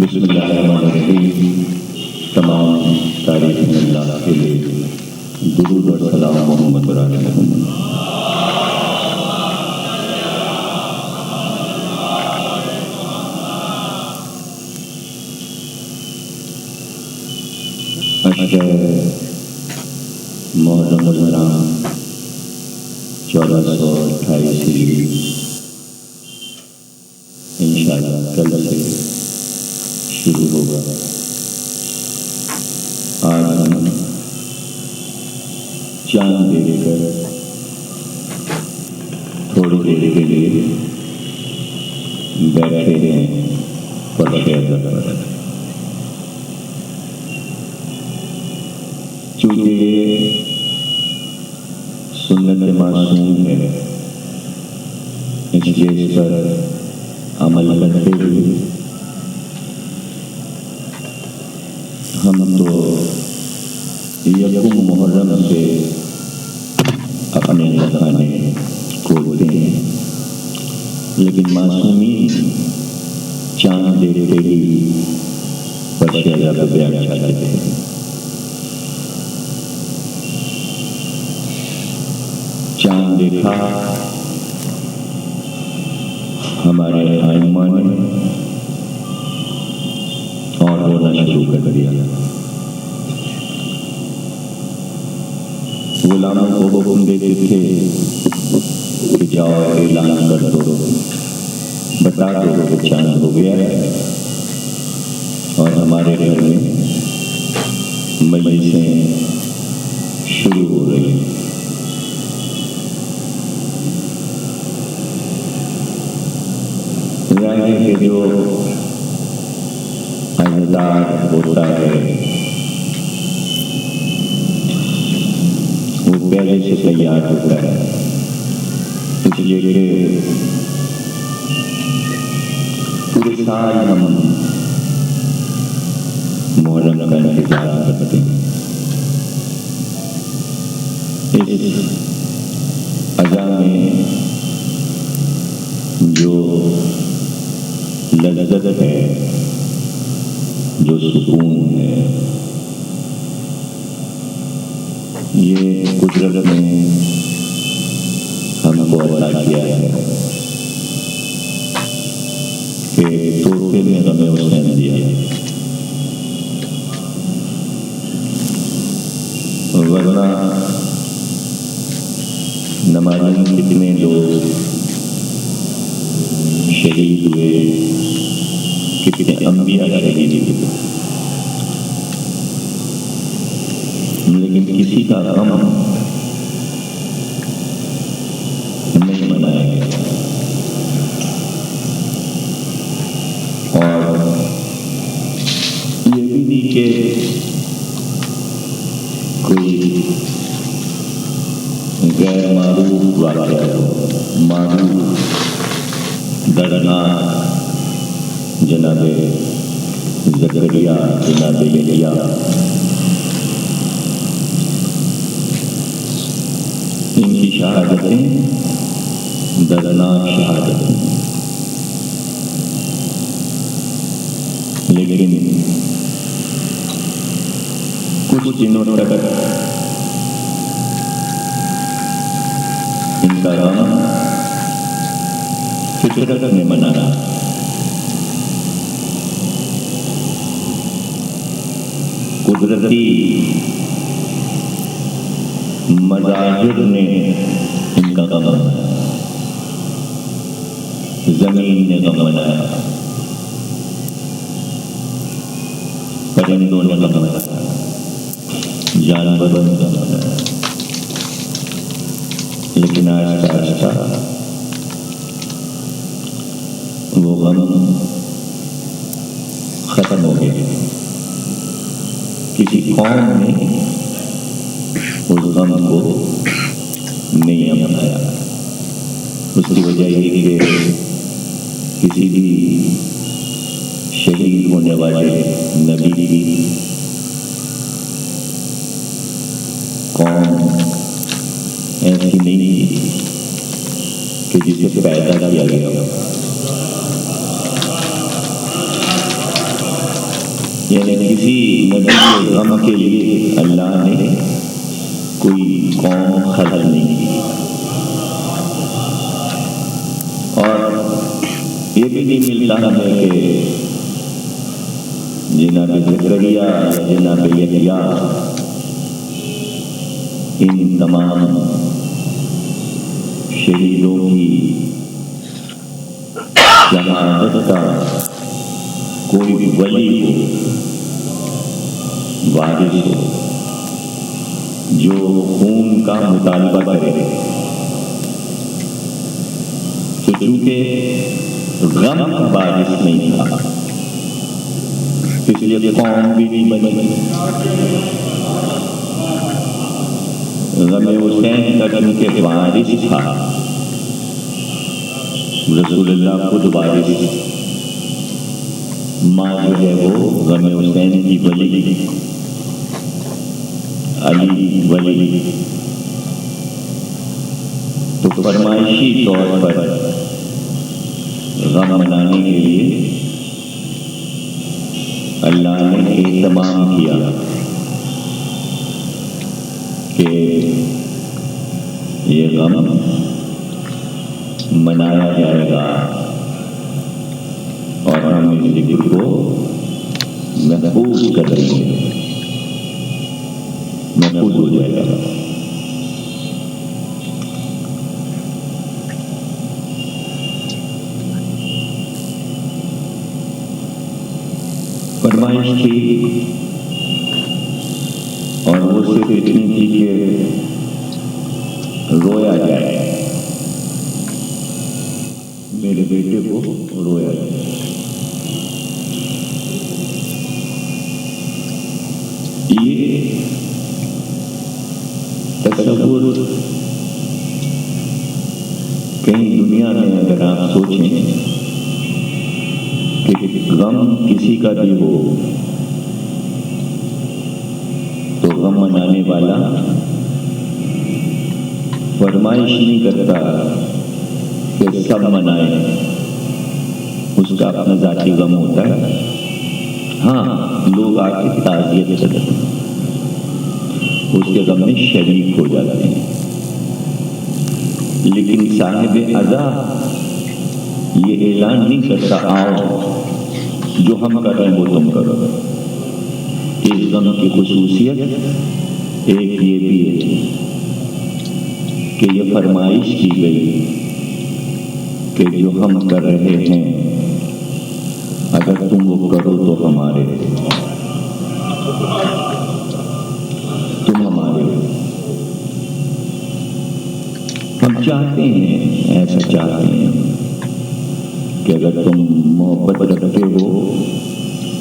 بسم اللہ الرحمن الرحیم۔ تمام تعریفیں اللہ کے لیے، درود اور سلام محمد پر آل محمد۔ محرم الحرام 1428 ہجری انشاءاللہ کل سے شروع ہوگا۔ آج ہم چاند دے کر تھوڑی دیر کے لیے بیٹھے ہیں فرش ازرق پر، چونکہ یہ سنت معصوم ہے، اس چیز پر عمل کرتے ہوئے ہم تو یکم محرم سے اپنے خانے کھولتے ہیں، لیکن معصومین چاند دیکھتے ہی فرش ازرق پہ بیٹھ جاتے ہیں۔ چاند دیکھا ہمارے ائمہ نے اور رونا شروع کر دیا۔ غلاموں کو حکم دیتے تھے کہ جاؤ اعلان کر دو، بتا دو کہ چاند ہو گیا ہے، اور ہمارے گھر میں مجلسیں شروع ہو رہی ہیں۔ ظاہر کہ جو عزدار ہوتا ہے وہ پہلے سے تیار ہوتا ہے، اس لیے کہ پورے سال ہم محرم کا انتظار کرتے ہیں۔ اس اذا میں جو لذت ہے، جو سکون ہے، یہ قدرت نے ہم کو عطا کیا ہے کہ تحفے میں ہمیں حسین دیا ہے، ورنہ نمازیں کتنے لوگ شہید ہوئے، کتنے انبیاء شہید ہوئے، لیکن کسی کا غم نہیں منایا گیا۔ اور یہ بھی نہیں کہ کوئی غیر معروف واقعہ ہو، معروف دردناک، جناب زکریا، جناب یحییٰ، ان کی شہادتیں دردناک شہادتیں، لیکن کچھ دنوں تک ان کا غم فطرت نے منایا۔ قدرتی مظاہر نے ان کا غم منایا، زمین نے غم منایا، پرندوں نے غم منایا، جانوروں نے غم منایا، لیکن آہستہ آہستہ وہ غم ختم ہو گئے۔ کسی قوم نے اس غم کو نہیں اپنایا۔ اس کی وجہ یہ کہ کسی بھی شہید ہونے والے نبی کی قوم ایسی نہیں تھی کہ جسے پیدا کیا گیا ہو۔ یعنی کسی نبی کے غم کے لیے اللہ نے کوئی قوم خلق نہیں کی، اور یہ بھی نہیں ملتا ہمیں کہ جناب زکریا یا جناب یحییٰ ان تمام شہیدوں کی شہادت کا کوئی ولی ہو، وارث ہو، جو خون کا مطالبہ کرے. تو چونکہ غم کا وارث نہیں تھا اس لیے قوم بھی نہیں بنی. غم حسین کا چونکہ وارث تھا، رسول اللہ خود وارث، ماں جو ہے وہ غم حسین کی ولی، علی ولی. تو فرمائشی طور پر غم منانے کے لیے اللہ نے اہتمام کیا کہ یہ غم منایا جائے گا اور ہم اس ذکر کو محفوظ کر دیں گے، محفوظ ہو جائے گا. فرمائش تھی اور وہ صرف اتنی تھی کہ رویا جائے، میرے بیٹے کو رویا جائے. یہ تصور کہیں دنیا میں اگر آپ سوچیں کہ غم کسی کا بھی ہو تو غم منانے والا فرمائش نہیں کرتا کہ سب منائیں، اس کا اپنا ذاتی غم ہوتا ہے. ہاں، لوگ آ کے تعزیت کرتے ہیں، اس کے غم میں شریک ہو جاتے ہیں، لیکن صاحب عزا یہ اعلان نہیں کرتا آؤ جو ہم کر رہے ہیں وہ تم کرو. اس غم کی خصوصیت ایک یہ بھی ہے کہ یہ فرمائش کی گئی کہ جو ہم کر رہے ہیں اگر تم وہ کرو تو ہمارے، تم ہمارے. ہم چاہتے ہیں، ایسا چاہتے ہیں کہ اگر تم محبت رکھتے ہو،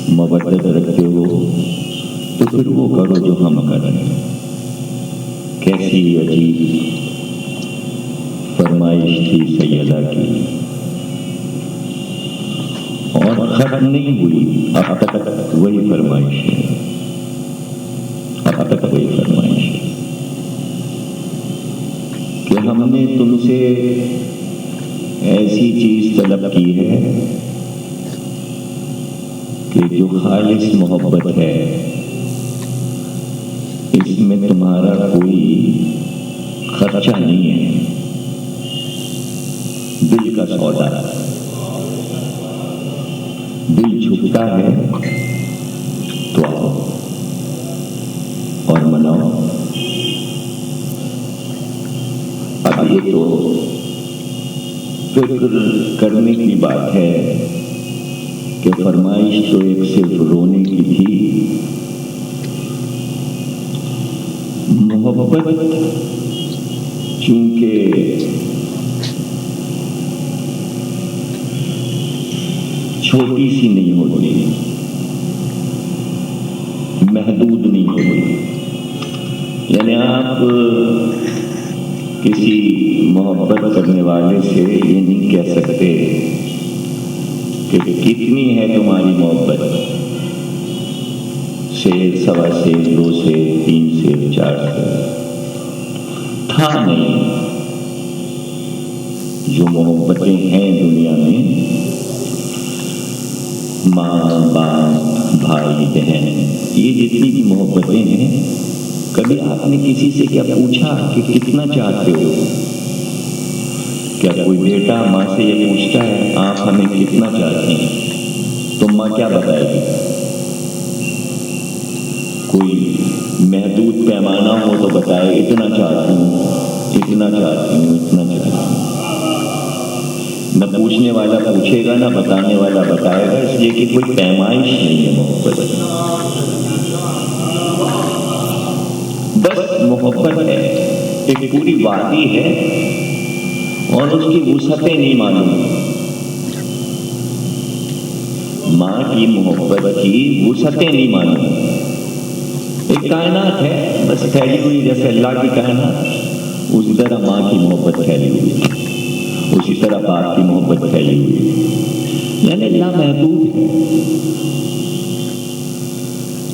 مودت رکھتے ہو تو پھر وہ کرو جو ہم کر رہے ہیں. کیسی عجیب فرمائش تھی سیدہ کی، اور ختم نہیں ہوئی، اب تک وہی فرمائش ہے، اب تک وہی فرمائش ہے کہ ہم نے تم سے ایسی چیز طلب کی ہے کہ جو خالص محبت ہے، اس میں تمہارا کوئی خرچہ نہیں ہے، دل کا سودا ہے. دل جھکتا ہے تو آؤ اور مناؤ. اب یہ تو فکر کرنے کی بات ہے کہ فرمائش تو ایک صرف رونے کی تھی، محبت چونکہ چھوٹی سی نہیں ہوتی، محدود نہیں ہوتی. یعنی آپ کسی محبت کرنے والے سے یہ نہیں کہہ سکتے کہ کتنی ہے تمہاری محبت، سیر، سوا سیر، 2 سیر، 3 سیر، 4 سیر، تھا نہیں. جو محبتیں ہیں دنیا میں، ماں باپ، بھائی بہن، یہ جتنی بھی محبتیں ہیں، کبھی آپ نے کسی سے کیا پوچھا کہ کتنا چاہتے ہو؟ کیا کوئی بیٹا ماں سے یہ پوچھتا ہے آپ ہمیں کتنا چاہتے ہیں؟ تو ماں کیا بتائے گی؟ کوئی محدود پیمانہ ہو تو بتائے اتنا چاہتی ہوں، اتنا چاہتی ہوں، اتنا چاہتی ہوں۔ نہ پوچھنے والا پوچھے گا، نہ بتانے والا بتائے گا، اس لیے کہ کوئی پیمائش نہیں ہے محبت۔ بس محبت ہے، ایک پوری وادی ہے اور اس کی وسعتیں نہیں معلوم۔ ماں کی محبت کی وسعتیں نہیں معلوم۔ ایک کائنات ہے بس پھیلی ہوئی، جیسے اللہ کی کائنات، اسی طرح ماں کی محبت پھیلی ہوئی، اسی طرح باپ کی محبت پھیلی ہوئی، یعنی اللہ محدود ہے۔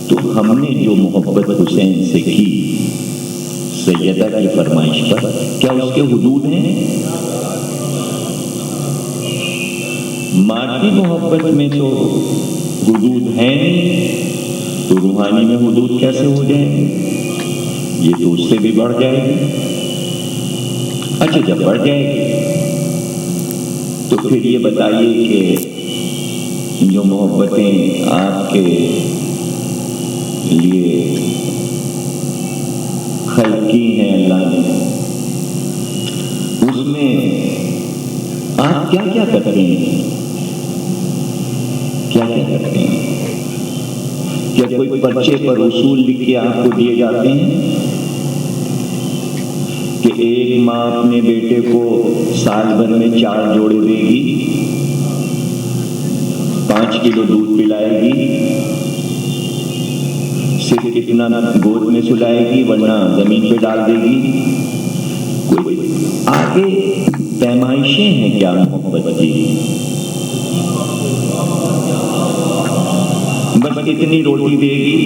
تو ہم نے جو محبت حسین سے کی سیدہ کی فرمائش پر، کیا اس کے حدود ہیں؟ مادی محبت میں تو حدود ہیں نہیں، تو روحانی میں حدود کیسے ہو جائیں گے؟ یہ تو اس سے بھی بڑھ جائے گی۔ اچھا جب بڑھ جائے گی تو پھر یہ بتائیے کہ جو محبتیں آپ کے لیے خلق کی ہیں اللہ نے، اس میں آپ کیا کیا کرتے ہیں؟ کیا کیا کرتے ہیں؟ کیا کوئی پرچے پر اصول لکھ کے آپ کو دیے جاتے ہیں کہ ایک ماں اپنے بیٹے کو سال بھر میں 4 جوڑے دے گی، 5 کلو دودھ پلائے گی، صرف اتنا گود میں سلائے گی ورنہ زمین پہ ڈال دے گی؟ کوئی آگے پیمائشیں ہیں کیا محبت کی؟ بس اتنی روٹی دے گی،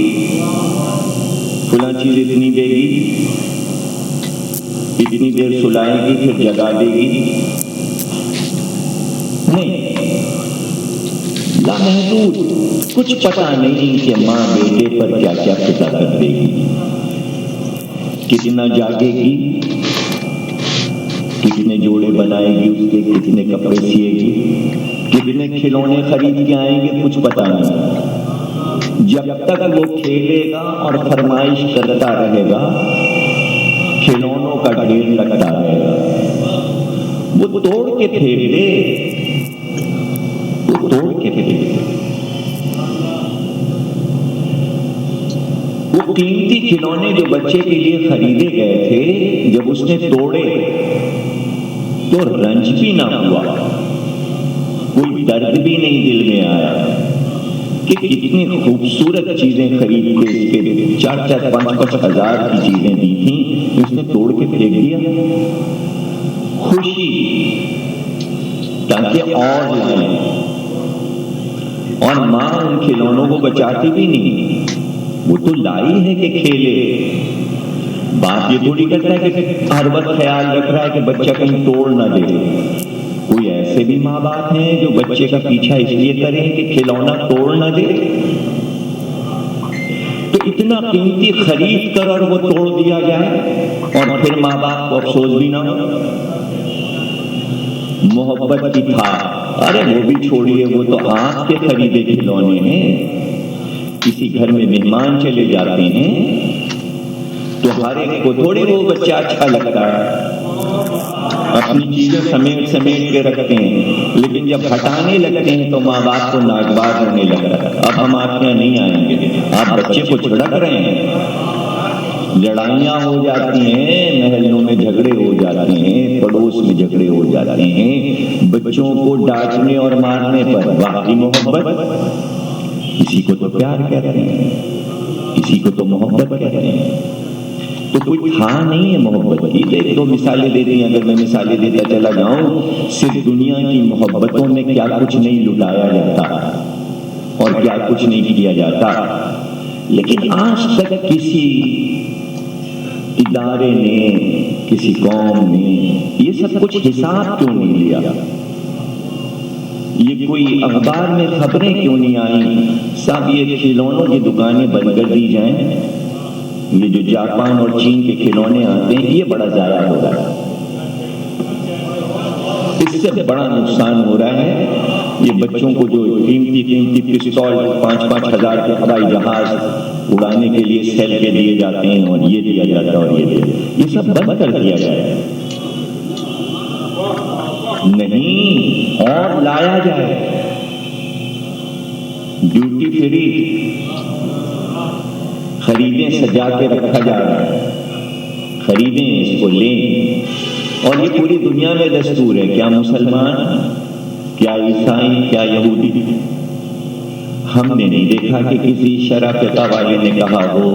فلاں چیز اتنی دے گی، اتنی دیر سلائے گی پھر جگا دے گی؟ نہیں، لامحدود، کچھ پتہ نہیں کہ ماں بیٹے پر کیا کیا خطا کر دے گی، کتنا جاگے گی، کتنے جوڑے بنائے گی، اس کے کتنے کپڑے سیے گی، کتنے کھلونے خرید کے آئیں گے، کچھ پتہ نہیں۔ جب تک وہ کھیلے گا اور فرمائش کرتا رہے گا، کھلونوں کا ڈھیر لگتا رہے گا، وہ توڑ کے پھینک دے، وہ توڑ کے پھینک دے۔ وہ قیمتی کھلونے جو بچے کے لیے خریدے گئے تھے، جب اس نے توڑے تو رنج بھی نہ ہوا، کوئی درد بھی نہیں دل میں آیا کہ کتنی خوبصورت چیزیں خرید کے اس کے 4-5 ہزار کی چیزیں دی تھیں، اس نے توڑ کے پھینک دیا۔ خوشی تاکہ اور لائیں، اور ماں ان کھلونوں کو بچاتی بھی نہیں، وہ تو لائی ہے کہ کھیلے۔ باپ یہ تھوڑی کرتا ہے کہ ہر وقت خیال رکھ رہا ہے کہ بچہ کہیں توڑ نہ دے۔ کوئی ایسے بھی ماں باپ ہیں جو بچے کا پیچھا اس لیے کریں کہ کھلونا توڑ نہ دے؟ تو اتنا قیمتی خرید کر اور وہ توڑ دیا جائے اور پھر ماں باپ کو افسوس بھی نہ ہو۔ محبت کی تھا، ارے وہ بھی چھوڑیے، وہ تو آپ کے خریدے کھلونے ہیں۔ کسی گھر میں مہمان چلے جاتے ہیں تو ہر ایک کو تھوڑی وہ بچہ اچھا لگتا ہے، اپنی چیزیں سمیٹ کے رکھتے ہیں، لیکن جب ہٹانے لگتے ہیں تو ماں باپ کو ناگوار ہونے لگتا ہے، اب ہم آپ کے یہاں نہیں آئیں گے، آپ بچے کو جھڑک رہے ہیں۔ لڑائیاں ہو جاتی ہیں، محلوں میں جھگڑے ہو جاتے ہیں، پڑوس میں جھگڑے ہو جاتے ہیں، بچوں کو ڈانٹنے اور مارنے پر واقعی محبت؟ کسی کو تو پیار کہتے ہیں، کسی کو تو محبت کہتے ہیں۔ تو کوئی تھا نہیں ہے محبت کی۔ ایک دو مثالیں دے دیں، اگر میں مثالیں دیتا چلا جاؤں، صرف دنیا کی محبتوں میں کیا کچھ نہیں لٹایا جاتا اور کیا کچھ نہیں کیا جاتا، لیکن آج تک کسی ادارے نے، کسی قوم نے یہ سب کچھ حساب کیوں نہیں لیا؟ یہ کوئی اخبار میں خبریں کیوں نہیں آئیں صاحب یہ کھلونوں کی دکانیں بند کر دی جائیں. یہ جو جاپان اور چین کے کھلونے آتے ہیں یہ بڑا ضائع ہو رہا ہے. اس سے بڑا نقصان ہو رہا ہے. یہ بچوں کو جو قیمتی پستول 5-5 ہزار کے ہوائی جہاز اڑانے کے لیے سیل کے دیے جاتے ہیں اور یہ دیا جاتا ہے اور یہ سب بند کر دیا جائے. نہیں اور لایا جائے. ڈیوٹی فری خریدیں, سجا کے رکھا جا رہا ہے, خریدیں اس کو لیں. اور یہ پوری دنیا میں دستور ہے. کیا مسلمان, کیا عیسائی, کیا یہودی, ہم نے نہیں دیکھا کہ کسی شرافت والے نے کہا ہو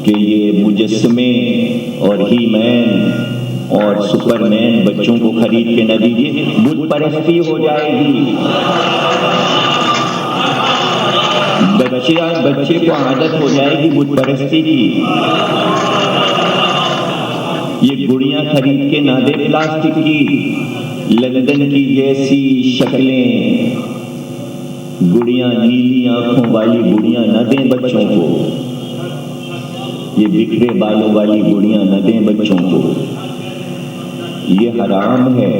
کہ یہ مجسمے اور ہی مین اور سپر مین بچوں کو خرید کے نہ دیجیے, بت پرستی ہو جائے گی. بچے کو عادت ہو جائے گی بت پرستی کی. یہ گڑیاں خرید کے نہ دے پلاسٹک کی, لندن کی جیسی شکلیں گڑیاں, نیلی آنکھوں والی گڑیاں نہ دیں بچوں کو. یہ بکھرے بالوں والی گڑیاں نہ دیں بچوں کو. یہ حرام ہے.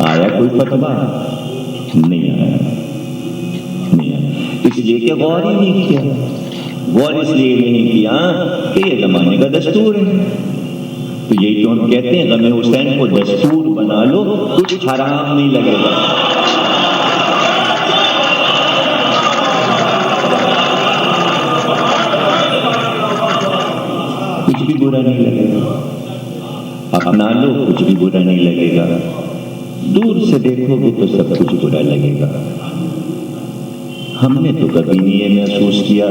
آیا کوئی فتویٰ؟ نہیں آیا. اس لیے کہ غور ہی نہیں کیا. غور اس لیے نہیں کیا کہ یہ زمانے کا دستور ہے. تو یہی تو ہم کہتے ہیں غم حسین کو دستور بنا لو, کچھ حرام نہیں لگے گا. کچھ بھی برا نہیں لگے گا. اپنا لو, کچھ بھی برا نہیں لگے گا. دور سے دیکھو گے تو سب کچھ برا لگے گا. ہم نے تو کبھی نہیں یہ محسوس کیا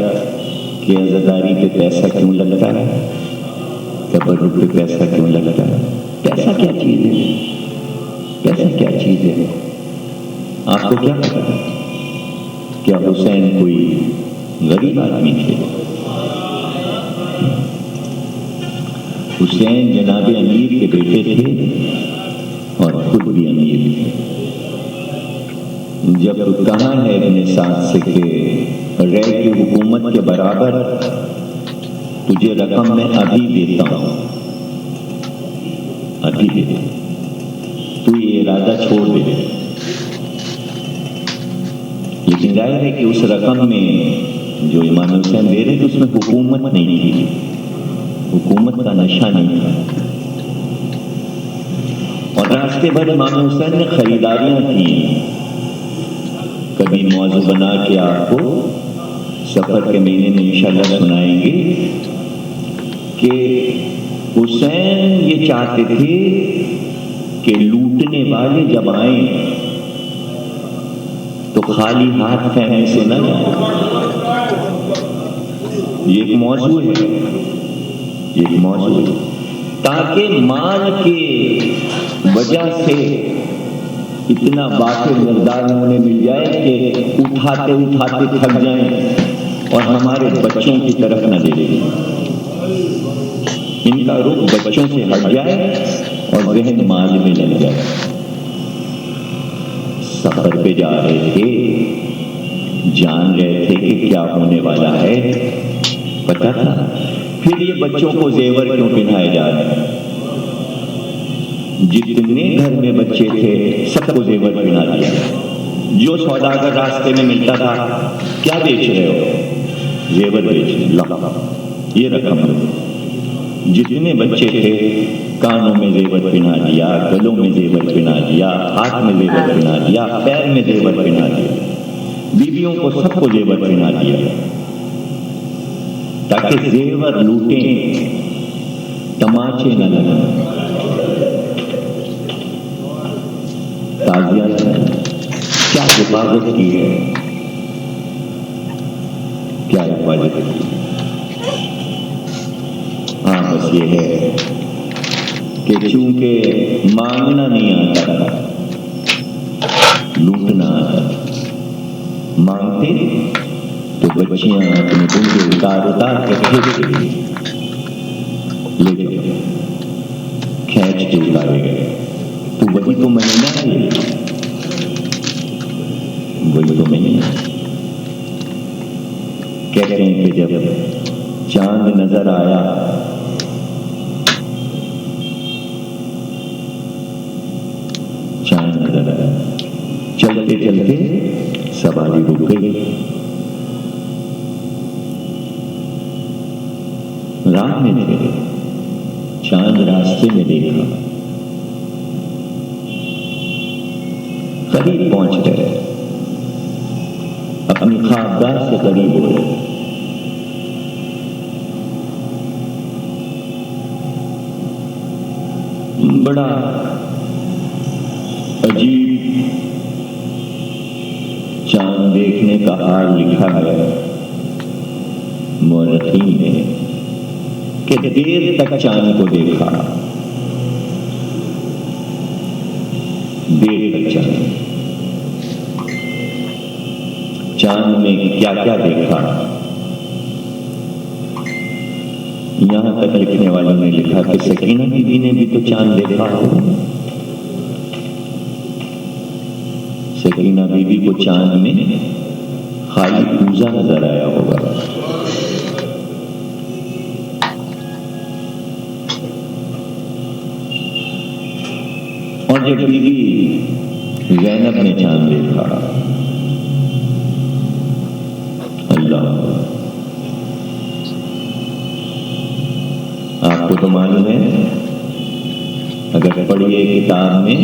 کہ عزاداری پہ پیسہ کیوں لگتا ہے, تبرک پہ پیسہ کیوں لگتا ہے. پیسہ کیا چیز ہے؟ پیسہ کیا چیز ہے؟ آپ کو کیا پتا ہے؟ کیا حسین کوئی غریب آدمی تھے؟ حسین جناب امیر کے بیٹے تھے اور خود بھی امیر تھے. جب کہا ہے ابن سعد سے کہ رے کی حکومت کے برابر تجھے رقم میں ابھی دیتا ہوں, ابھی دے دے, تو یہ ارادہ چھوڑ دے. لیکن ظاہر ہے کہ اس رقم میں جو امام حسین دے رہے تھے اس میں حکومت نہیں تھی, حکومت کا نشہ نہیں تھا. اور راستے بھر امام حسین نے خریداریاں کی. کبھی موضوع بنا کے آپ کو سفر کے مہینے میں انشاءاللہ سنائیں گے کہ حسین یہ چاہتے تھے کہ لوٹنے والے جب آئیں تو خالی ہاتھ پھیلنے سے نہ جائیں. یہ ایک موضوع ہے, یہ ایک موضوع ہے, تاکہ مال کے وجہ سے اتنا باقی مقدار انہیں مل جائے کہ اٹھاتے اٹھاتے تھک جائیں اور ہمارے بچوں کی طرف نہ دیکھیں. ان کا رخ بچوں سے ہٹ جائے اور ذہن مال میں لگ جائے. سفر پہ جا رہے تھے, جان رہے تھے کہ کیا ہونے والا ہے, پتا تھا. پھر یہ بچوں کو زیور کیوں پہنائے جا رہے ہیں؟ جتنے گھر میں بچے تھے سب کو زیور پہنا دیا. جو سوداگر راستے میں ملتا تھا, کیا بیچ رہے ہو؟ زیور بیچ رہے, یہ رقم. جتنے بچے تھے کانوں میں زیور پہنا دیا, گلوں میں زیور پہنا دیا, ہاتھ میں زیور پہنا دیا, پیر میں زیور پہنا دیا. بیویوں کو سب کو زیور پہنا دیا تاکہ زیور لوٹیں, تماچے نہ لگیں. کیا حفاظت کی ہے, کیا حفاظت کی. ہاں بس یہ ہے کہ چونکہ مانگنا نہیں آتا تھا, لوٹنا آتا. مانگتے تو بچیاں اپنے گنگے اتار کے کھینچ لے گئے, کھینچ کے اتارے گئے. تو وہی تو مہینہ ہے. وہی تو نہیں ہے. کہتے ہیں کہ جب چاند نظر آیا چلتے چلتے سواری رک گئی. راہ میں تھے, چاند راستے میں دیکھا, قریب پہنچ گئے, اپنی خوابگاہ سے قریب ہو گئے. بڑا عجیب چاند دیکھنے کا حال لکھا ہے مورخین نے کہ دیر تک چاند کو دیکھا, دیر تک چاند میں کیا کیا دیکھا. یہاں تک لکھنے والوں نے لکھا کہ سکینہ بیوی نے بھی تو چاند دیکھا ہوگا. سکینہ بیوی کو چاند میں خالی پوزا نظر آیا ہوگا. اور جب بیوی زینب نے چاند دیکھا, اللہ, آپ کو تو معلوم ہے, اگر پڑھیے کتاب میں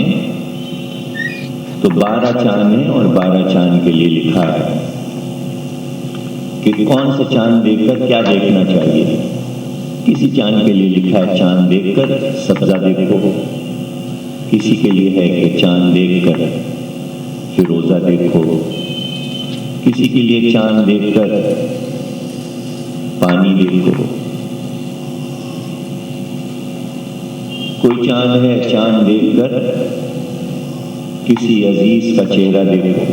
تو 12 چاند ہیں اور 12 چاند کے لیے لکھا ہے کہ کون سا چاند دیکھ کر کیا دیکھنا چاہیے. کسی چاند کے لیے لکھا ہے چاند دیکھ کر سبزہ دیکھو, کسی کے لیے ہے کہ چاند دیکھ کر فیروزہ دیکھو, کسی کے لیے چاند دیکھ کر پانی دیکھو. کوئی چاند ہے چاند دیکھ کر کسی عزیز کا چہرہ دیکھو.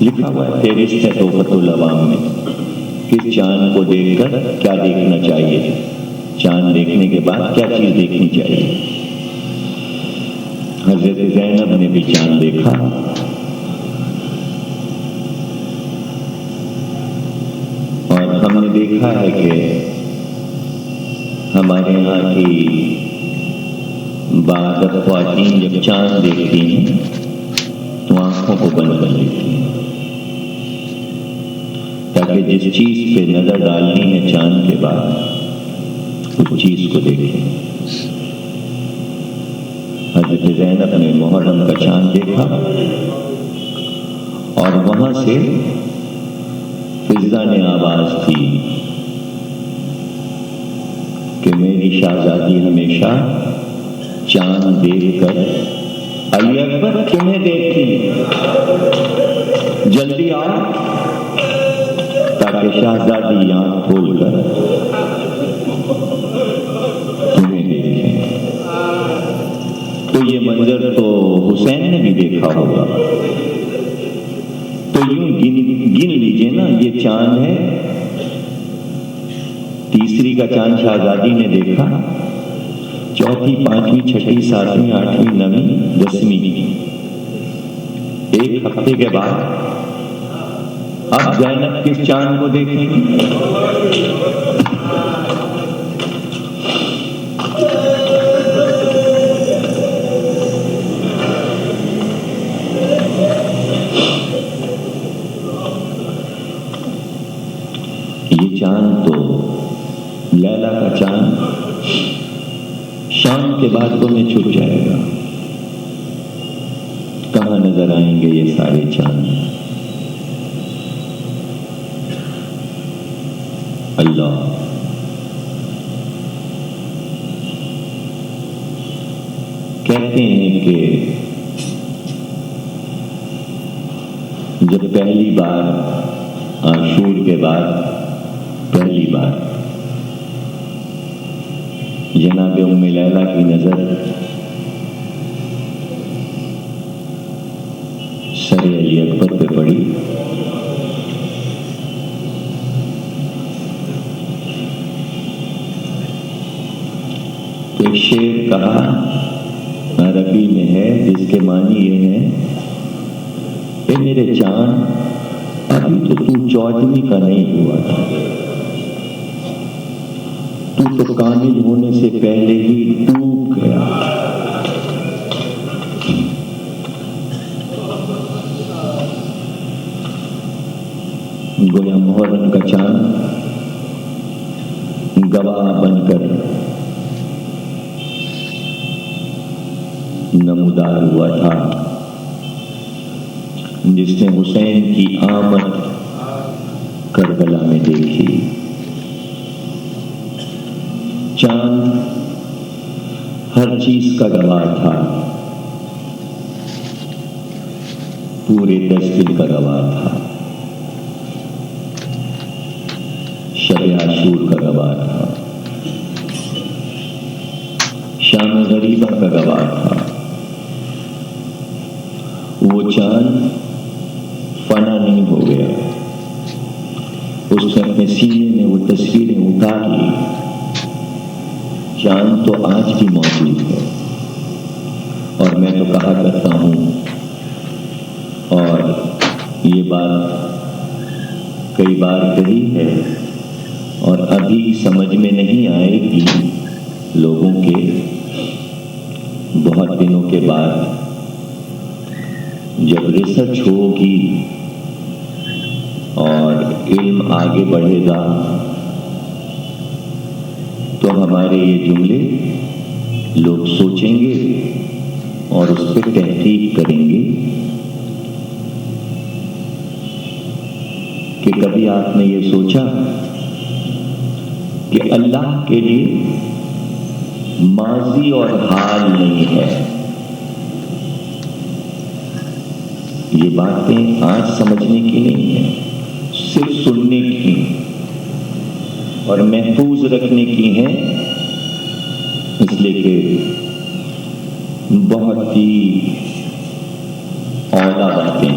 لکھا ہوا ہے فہرست ہے تحفۃ العوام میں کہ چاند کو دیکھ کر کیا دیکھنا چاہیے, چاند دیکھنے کے بعد کیا چیز دیکھنی چاہیے. حضرت زینب نے بھی چاند دیکھا. اور ہم نے دیکھا ہے کہ ہمارے یہاں کی بعض خواتین جب چاند دیکھتی ہیں تو آنکھوں کو بند کر لیتی ہیں تاکہ جس چیز پہ نظر ڈالنی ہے چاند کے بعد اس چیز کو دیکھیں. حضرت زینب نے محرم کا چاند دیکھا اور وہاں سے فضا نے آواز دی کہ میری شہزادی ہمیشہ چاند دیکھ کر علی اکبر تمہیں دیکھتی, جلدی آؤ تاکہ شہزادی آنکھ کھول کر تمہیں دیکھیں. تو یہ منظر تو حسین نے بھی دیکھا ہوگا. تو یوں گن لیجئے نا, یہ چاند ہے, تیسری کا چاند شہزادی نے دیکھا, چوتھی, پانچویں, چھٹی, ساتویں, آٹھویں, نویں, 10ویں, ایک ہفتے کے بعد اب زینب کس چاند کو دیکھیں گے؟ یہ چاند تو لیلا کا چاند شام کے بعد تو میں چھپ جائے گا. کہاں نظر آئیں گے یہ سارے چاند؟ اللہ کہتے ہیں کہ جب پہلی بار عاشور کے بعد پہلی بار جناب ام لیلا کی نظر سر علی اکبر پہ پڑی تو ایک شعر کہا عربی میں ہے جس کے معنی یہ ہے اے میرے چاند، ابھی تو 14ویں کا نہیں ہوا تھا، تو کامل ہونے سے پہلے ہی ڈوب گیا۔ گویا محرم کا چاند گواہ بن کر نمودار ہوا تھا، جس نے حسین کی آمد کربلا میں دیکھی۔ چاند ہر چیز کا گواہ تھا، پورے 10 دن کا گواہ تھا، شب عاشور کا گواہ تھا، شام غریبہ کا گواہ تھا۔ وہ چاند فنا نہیں ہو گیا، اس نے اپنے سینے میں وہ تصویریں اتار لی۔ چاند تو آج بھی موجود ہے، اور میں تو کہا کرتا ہوں، اور یہ بات کئی بار کہی ہے اور ابھی سمجھ میں نہیں آئے گی لوگوں کے، بہت دنوں کے بعد جب ریسرچ ہوگی اور علم آگے بڑھے گا تو ہمارے یہ جملے لوگ سوچیں گے اور اس پہ تحقیق کریں گے کہ کبھی آپ نے یہ سوچا کہ اللہ کے لیے ماضی اور حال نہیں ہے؟ یہ باتیں آج سمجھنے کی نہیں ہیں، صرف سننے کی اور محفوظ رکھنے کی ہیں، اس لیے کہ بہت ہی اعلیٰ باتیں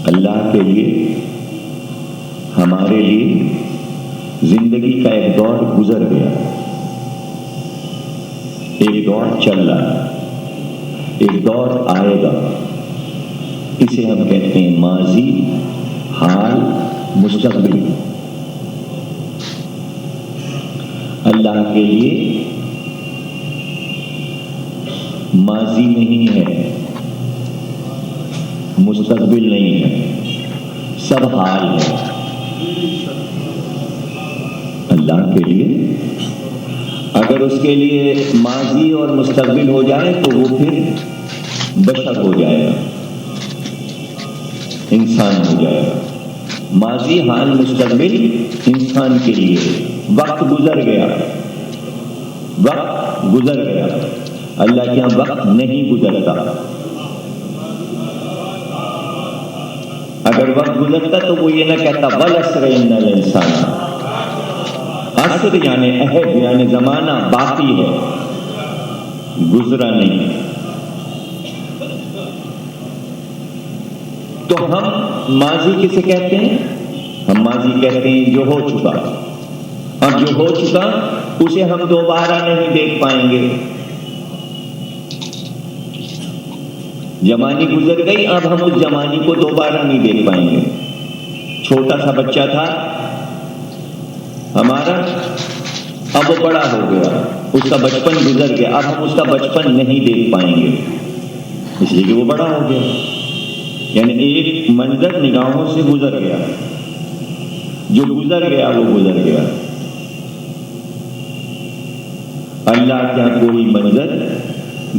اللہ کے لیے، ہمارے لیے زندگی کا ایک دور گزر گیا، ایک دور چل رہا ہے، ایک دور آئے گا، اسے ہم کہتے ہیں ماضی، حال، مستقبل۔ اللہ کے لیے ماضی نہیں ہے، مستقبل نہیں ہے، سب حال ہے۔ اللہ کے لیے اگر اس کے لیے ماضی اور مستقبل ہو جائے تو وہ پھر بشر ہو جائے گا، انسان ہو جائے گا۔ ماضی، حال، مستقبل انسان کے لیے۔ وقت گزر گیا، وقت گزر گیا، اللہ کے یہاں وقت نہیں گزرتا۔ اگر وقت گزرتا تو وہ یہ نہ کہتا وَالْعَصْرِ إِنَّ الْإِنسَانَ، عصر یعنی عہد یعنی زمانہ باقی ہے، گزرا نہیں۔ تو ہم ماضی کسے کہتے ہیں؟ ہم ماضی کہتے ہیں جو ہو چکا، اور جو ہو چکا اسے ہم دوبارہ نہیں دیکھ پائیں گے۔ زمانی گزر گئی، اب ہم اس زمانی کو دوبارہ نہیں دیکھ پائیں گے۔ چھوٹا سا بچہ تھا ہمارا، اب وہ بڑا ہو گیا، اس کا بچپن گزر گیا، اب ہم اس کا بچپن نہیں دیکھ پائیں گے، اس لیے کہ وہ بڑا ہو گیا۔ یعنی ایک منظر نگاہوں سے گزر گیا، جو گزر گیا وہ گزر گیا۔ اللہ کا کوئی منظر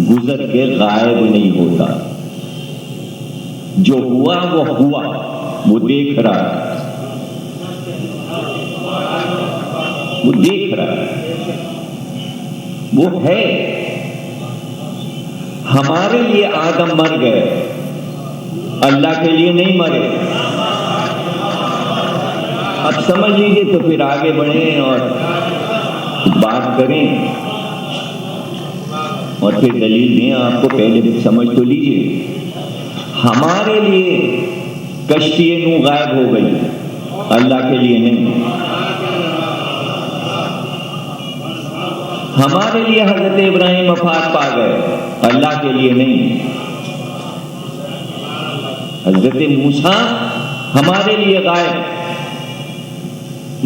گزر کے غائب نہیں ہوتا، جو ہوا وہ ہوا، وہ دیکھ رہا ہے، وہ دیکھ رہا ہے، وہ ہے۔ ہمارے لیے آدم مر گئے، اللہ کے لیے نہیں مرے۔ اب سمجھ لیجیے تو پھر آگے بڑھیں اور بات کریں اور پھر دلیل دیں آپ کو، پہلے سمجھ تو لیجیے۔ ہمارے لیے کشتی نوح غائب ہو گئی، اللہ کے لیے نہیں۔ ہمارے لیے حضرت ابراہیم وفات پا گئے، اللہ کے لیے نہیں۔ حضرت موسیٰ ہمارے لیے غائب،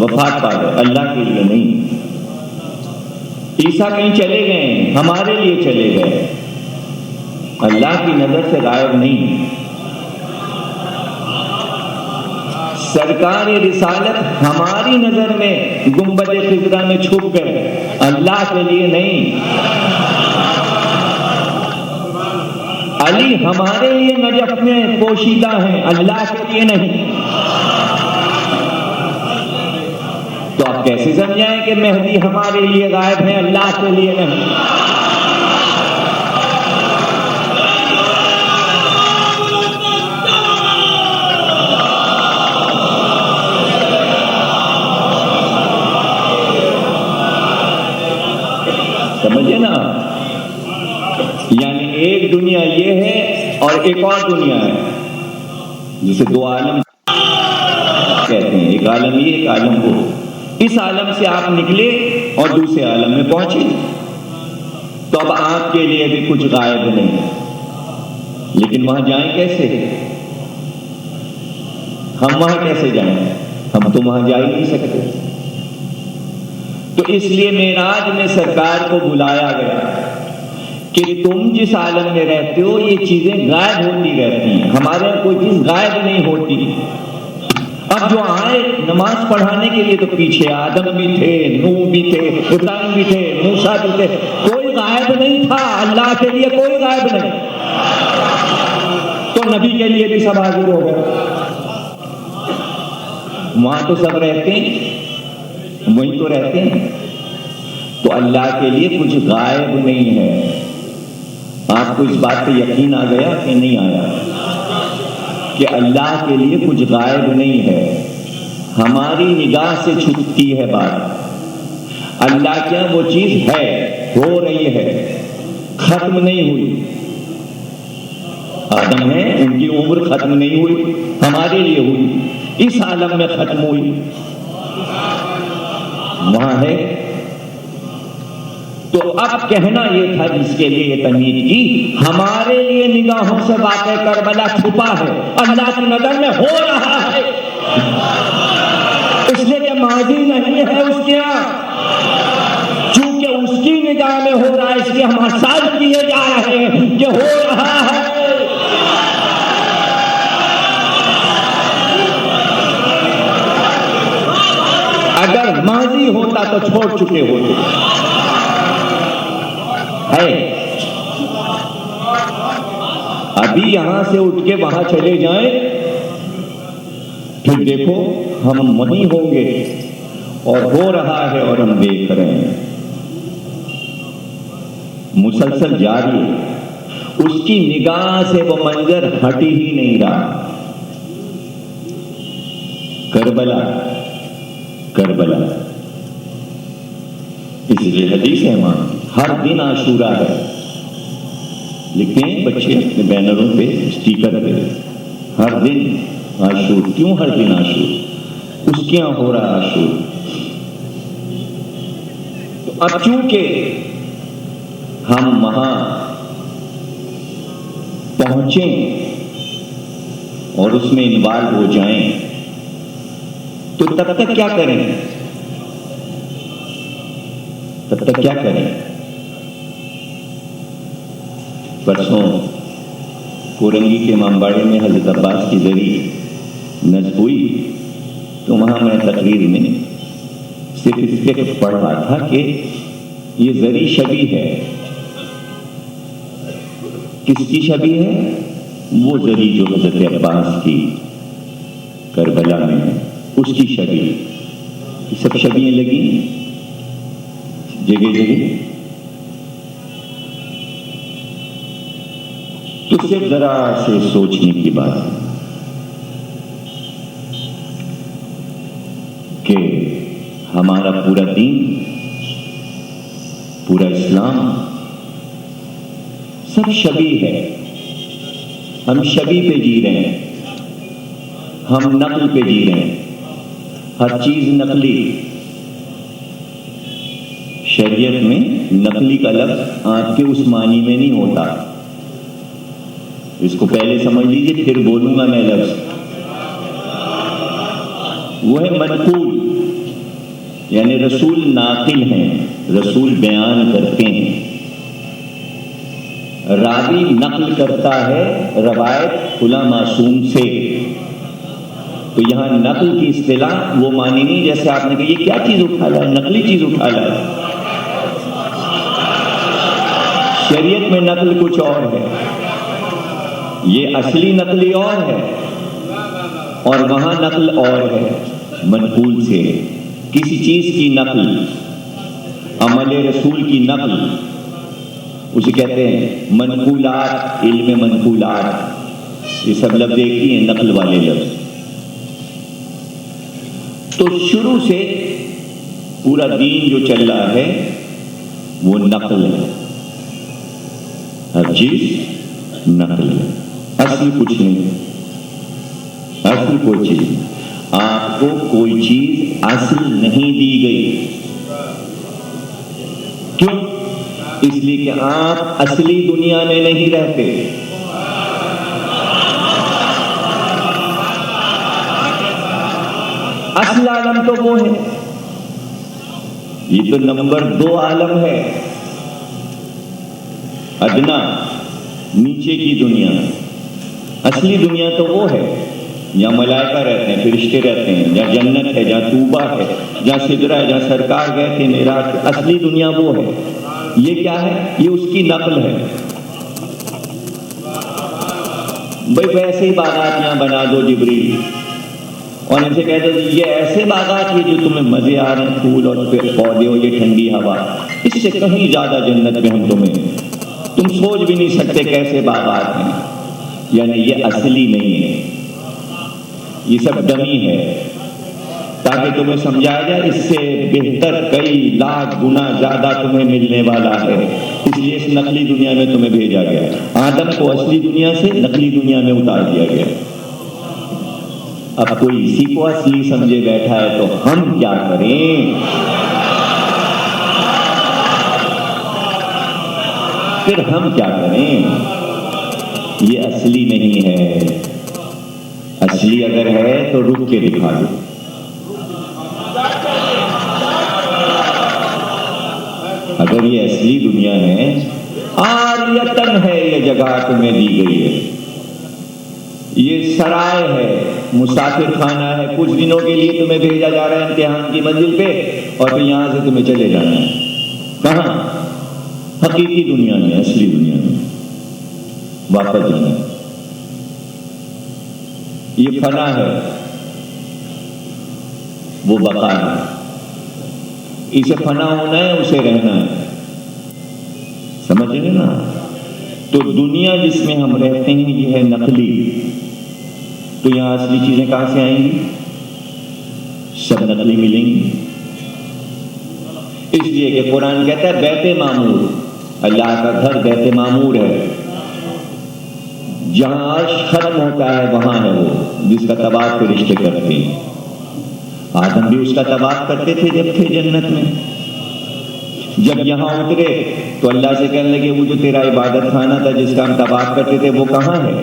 وفات پا گئے، اللہ کے لیے نہیں۔ عیسیٰ کہیں چلے گئے، ہمارے لیے چلے گئے، اللہ کی نظر سے غائب نہیں۔ سرکار رسالت ہماری نظر میں گنبد خضرا میں چھپ گئے، اللہ کے لیے نہیں۔ علی ہمارے لیے نجف میں پوشیدہ ہیں، اللہ کے لیے نہیں۔ تو آپ کیسے سمجھائیں کہ مہدی ہمارے لیے غائب ہیں، اللہ کے لیے نہیں؟ سمجھے نا؟ یعنی ایک دنیا یہ ہے اور ایک اور دنیا ہے، جسے دو عالم کہتے ہیں، ایک عالم یہ، ایک عالم وہ۔ اس عالم سے آپ نکلے اور دوسرے عالم میں پہنچے، تو اب آپ کے لیے بھی کچھ غائب نہیں، لیکن وہاں جائیں کیسے؟ ہم وہاں کیسے جائیں؟ ہم تو وہاں جا ہی نہیں سکتے۔ تو اس لیے معراج میں سرکار کو بلایا گیا کہ تم جس عالم میں رہتے ہو یہ چیزیں غائب ہوتی رہتی ہیں، ہمارے کوئی چیز غائب نہیں ہوتی۔ اب جو آئے نماز پڑھانے کے لیے تو پیچھے آدم بھی تھے، نوح بھی تھے، ابراہیم بھی تھے، موسیٰ بھی تھے، کوئی غائب نہیں تھا، اللہ کے لیے کوئی غائب نہیں۔ تو نبی کے لیے بھی سب حاضر ہو گئے، وہاں تو سب رہتے ہیں، وہیں تو رہتے ہیں۔ تو اللہ کے لیے کچھ غائب نہیں ہے۔ آپ کو اس بات پہ یقین آ گیا کہ نہیں آیا کہ اللہ کے لیے کچھ غائب نہیں ہے؟ ہماری نگاہ سے چھپتی ہے بات، اللہ کیا وہ چیز ہے، ہو رہی ہے، ختم نہیں ہوئی۔ آدم ہے، ان کی عمر ختم نہیں ہوئی، ہمارے لیے ہوئی، اس عالم میں ختم ہوئی، وہاں ہے۔ تو اب کہنا یہ تھا جس کے لیے یہ تمہید کی، ہمارے لیے نگاہوں سے واقع کربلا چھپا ہے، اللہ کی نظر میں ہو رہا ہے، اس لیے کہ ماضی نہیں ہے اس کے ہاں، چونکہ اس کی نگاہ میں ہو رہا ہے اس لیے ہم احساس کیے جا رہے ہیں کہ ہو رہا ہے۔ اگر ماضی ہوتا تو چھوڑ چکے ہوتے ہے۔ ابھی یہاں سے اٹھ کے وہاں چلے جائیں، پھر دیکھو ہم وہیں ہوں گے، اور ہو رہا ہے اور ہم دیکھ رہے ہیں، مسلسل جاری ہے۔ اس کی نگاہ سے وہ منظر ہٹ ہی نہیں رہا۔ کربلا کربلا، اس لیے حدیث ہے وہاں ہر دن عاشورہ ہے، لکھتے ہیں بچے اپنے بینروں پہ، اسٹیکر پہ، ہر دن عاشور۔ کیوں ہر دن عاشور؟ اس کے یہاں ہو رہا عاشور۔ تو اب چونکہ ہم وہاں پہنچیں اور اس میں انوالو ہو جائیں، تو تب تک کیا کریں؟ تب تک کیا کریں؟ پرسوں کورنگی کے امامباڑے میں حضرت عباس کی زری نصب ہوئی، تو وہاں میں تقریر میں صرف اس پہ پڑھ رہا تھا کہ یہ زری شبیہ ہے۔ کس کی شبیہ ہے؟ وہ زری جو حضرت عباس کی کربلا میں ہے، اس کی شبیہ۔ سب شبیہیں لگی جگہ جگہ، تو صرف ذرا سے سوچنے کی بات ہے کہ ہمارا پورا دین، پورا اسلام سب شبیہ ہے۔ ہم شبیہ پہ جی رہے ہیں، ہم نقل پہ جی رہے ہیں، ہر چیز نقلی۔ شریعت میں نقلی کا لفظ آپ کے اس معنی میں نہیں ہوتا اس کو پہلے سمجھ لیجیے پھر بولوں گا میں لفظ. وہ ہے منقول، یعنی رسول ناقل ہیں، رسول بیان کرتے ہیں. راوی نقل کرتا ہے روایت فلاں معصوم سے. تو یہاں نقل کی اصطلاح وہ مانی نہیں جیسے آپ نے کہا یہ کیا چیز اٹھا لا ہے، نقلی چیز اٹھا لا ہے. شریعت میں نقل کچھ اور ہے، یہ اصلی نقلی اور ہے اور وہاں نقل اور ہے. منقول سے کسی چیز کی نقل، عمل رسول کی نقل، اسے کہتے ہیں منقولات. علم منقولات یہ سب لفظ ایک ہی ہیں، نقل والے لفظ. تو شروع سے پورا دین جو چل رہا ہے وہ نقل ہے، ہر چیز نقل ہے، اصل کچھ نہیں. اصل کوئی چیز نہیں، آپ کو کوئی چیز اصل نہیں دی گئی. کیوں؟ اس لیے کہ آپ اصلی دنیا میں نہیں رہتے. اصل عالم تو وہ ہے، یہ تو نمبر 2 عالم ہے، ادنا نیچے کی دنیا. اصلی دنیا تو وہ ہے جہاں ملائکہ رہتے ہیں، فرشتے رہتے ہیں، جہاں جنت ہے، جہاں طوبہ ہے، جہاں سدرہ ہے، جہاں سرکار گئے تھے معراج پہ. اصلی دنیا وہ ہے. یہ کیا ہے؟ یہ اس کی نقل ہے. بھائی ویسے ہی باغات یہاں بنا دو جبریل، اور ان سے کہہ دو یہ ایسے باغات ہیں جو تمہیں مزے آ رہے ہیں، پھول اور پودے ہو، یہ ٹھنڈی ہوا، اس سے کہیں زیادہ جنت میں ہم تمہیں، تم سوچ بھی نہیں سکتے کیسے باغات ہیں. یعنی یہ اصلی نہیں ہے، یہ سب ڈمی ہے تاکہ تمہیں سمجھایا جائے اس سے بہتر کئی لاکھ گنا زیادہ تمہیں ملنے والا ہے. اس لیے اس نقلی دنیا میں تمہیں بھیجا گیا. آدم کو اصلی دنیا سے نقلی دنیا میں اتار دیا گیا. اب کوئی اسی کو اصلی سمجھے بیٹھا ہے تو ہم کیا کریں؟ پھر ہم کیا کریں؟ یہ اصلی نہیں ہے. اصلی اگر ہے تو رک کے دکھا دو. اگر یہ اصلی دنیا ہے، عاریتن ہے، یہ جگہ تمہیں دی گئی ہے، یہ سرائے ہے، مسافر خانہ ہے، کچھ دنوں کے لیے تمہیں بھیجا جا رہا ہے امتحان کی منزل پہ، اور پھر یہاں سے تمہیں چلے جانا ہے. کہاں؟ حقیقی دنیا میں، اصلی دنیا میں واپس جانا ہے. یہ فنا ہے، وہ بقا ہے. اسے فنا ہونا ہے، اسے رہنا ہے. سمجھ رہے نا؟ تو دنیا جس میں ہم رہتے ہیں یہ ہے نقلی. تو یہاں اصلی چیزیں کہاں سے آئیں گی؟ سب نقلی ملیں گی. اس لیے کہ قرآن کہتا ہے بیت معمور، اللہ کا گھر بیت معمور ہے. جہاں عرش ختم ہوتا ہے وہاں ہے وہ، جس کا طواف فرشتے کرتے ہیں. آدم بھی اس کا طواف کرتے تھے جب تھے جنت میں. جب یہاں اترے تو اللہ سے کہنے لگے وہ جو تیرا عبادت خانہ تھا جس کا ہم طواف کرتے تھے وہ کہاں ہے؟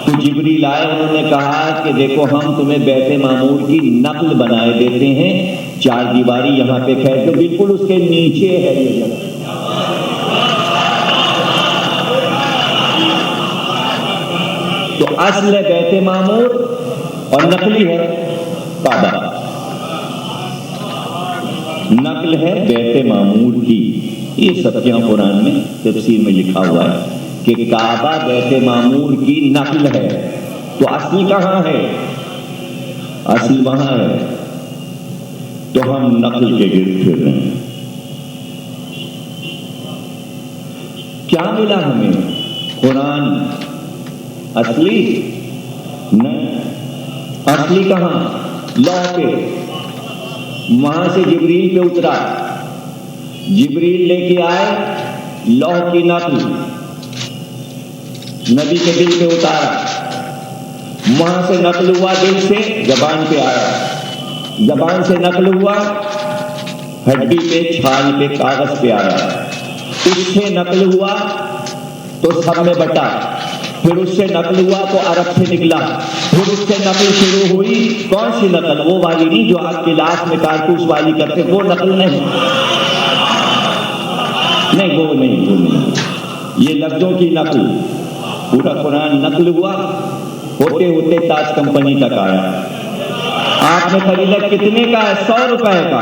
تو جبریل آئے، انہوں نے کہا کہ دیکھو ہم تمہیں بیت معمور کی نقل بنائے دیتے ہیں، 4 دیواری یہاں پہ کھڑے، بالکل اس کے نیچے ہے یہ جگہ. تو اصل ہے بیت معمور اور نقلی ہے کعبہ. نقل ہے بیت معمور کی. یہ سب یہاں قرآن میں تفسیر میں لکھا ہوا ہے کہ کعبہ بیت معمور کی نقل ہے. تو اصل کہاں ہے؟ اصل وہاں ہے. تو ہم نقل کے گرد پھر رہے ہیں. کیا ملا ہمیں؟ قرآن اصلی نہیں. اصلی کہاں؟ لوح پہ. وہاں سے جبریل پہ اترا، جبریل لے کے آئے لوح کی نقل، نبی کے دل پہ اتارا. وہاں سے نقل ہوا دل سے زبان پہ آیا، زبان سے نقل ہوا ہڈی پہ، چھال پہ، کاغذ پہ آیا. اس سے نقل ہوا تو سب میں بٹا، پھر اس سے نقل ہوا تو عرب سے نکلا، پھر اس سے نقل شروع ہوئی۔ کون سی نقل؟ وہ والی نہیں جو آپ کے لاش میں کارتوس والی کرتے، وہ نقل نہیں، وہ نہیں، یہ لفظوں کی نقل۔ پورا قرآن نقل ہوا، ہوتے ہوتے تاج کمپنی تک آیا۔ آپ نے خریدا کتنے کا ہے؟ 100 روپے کا۔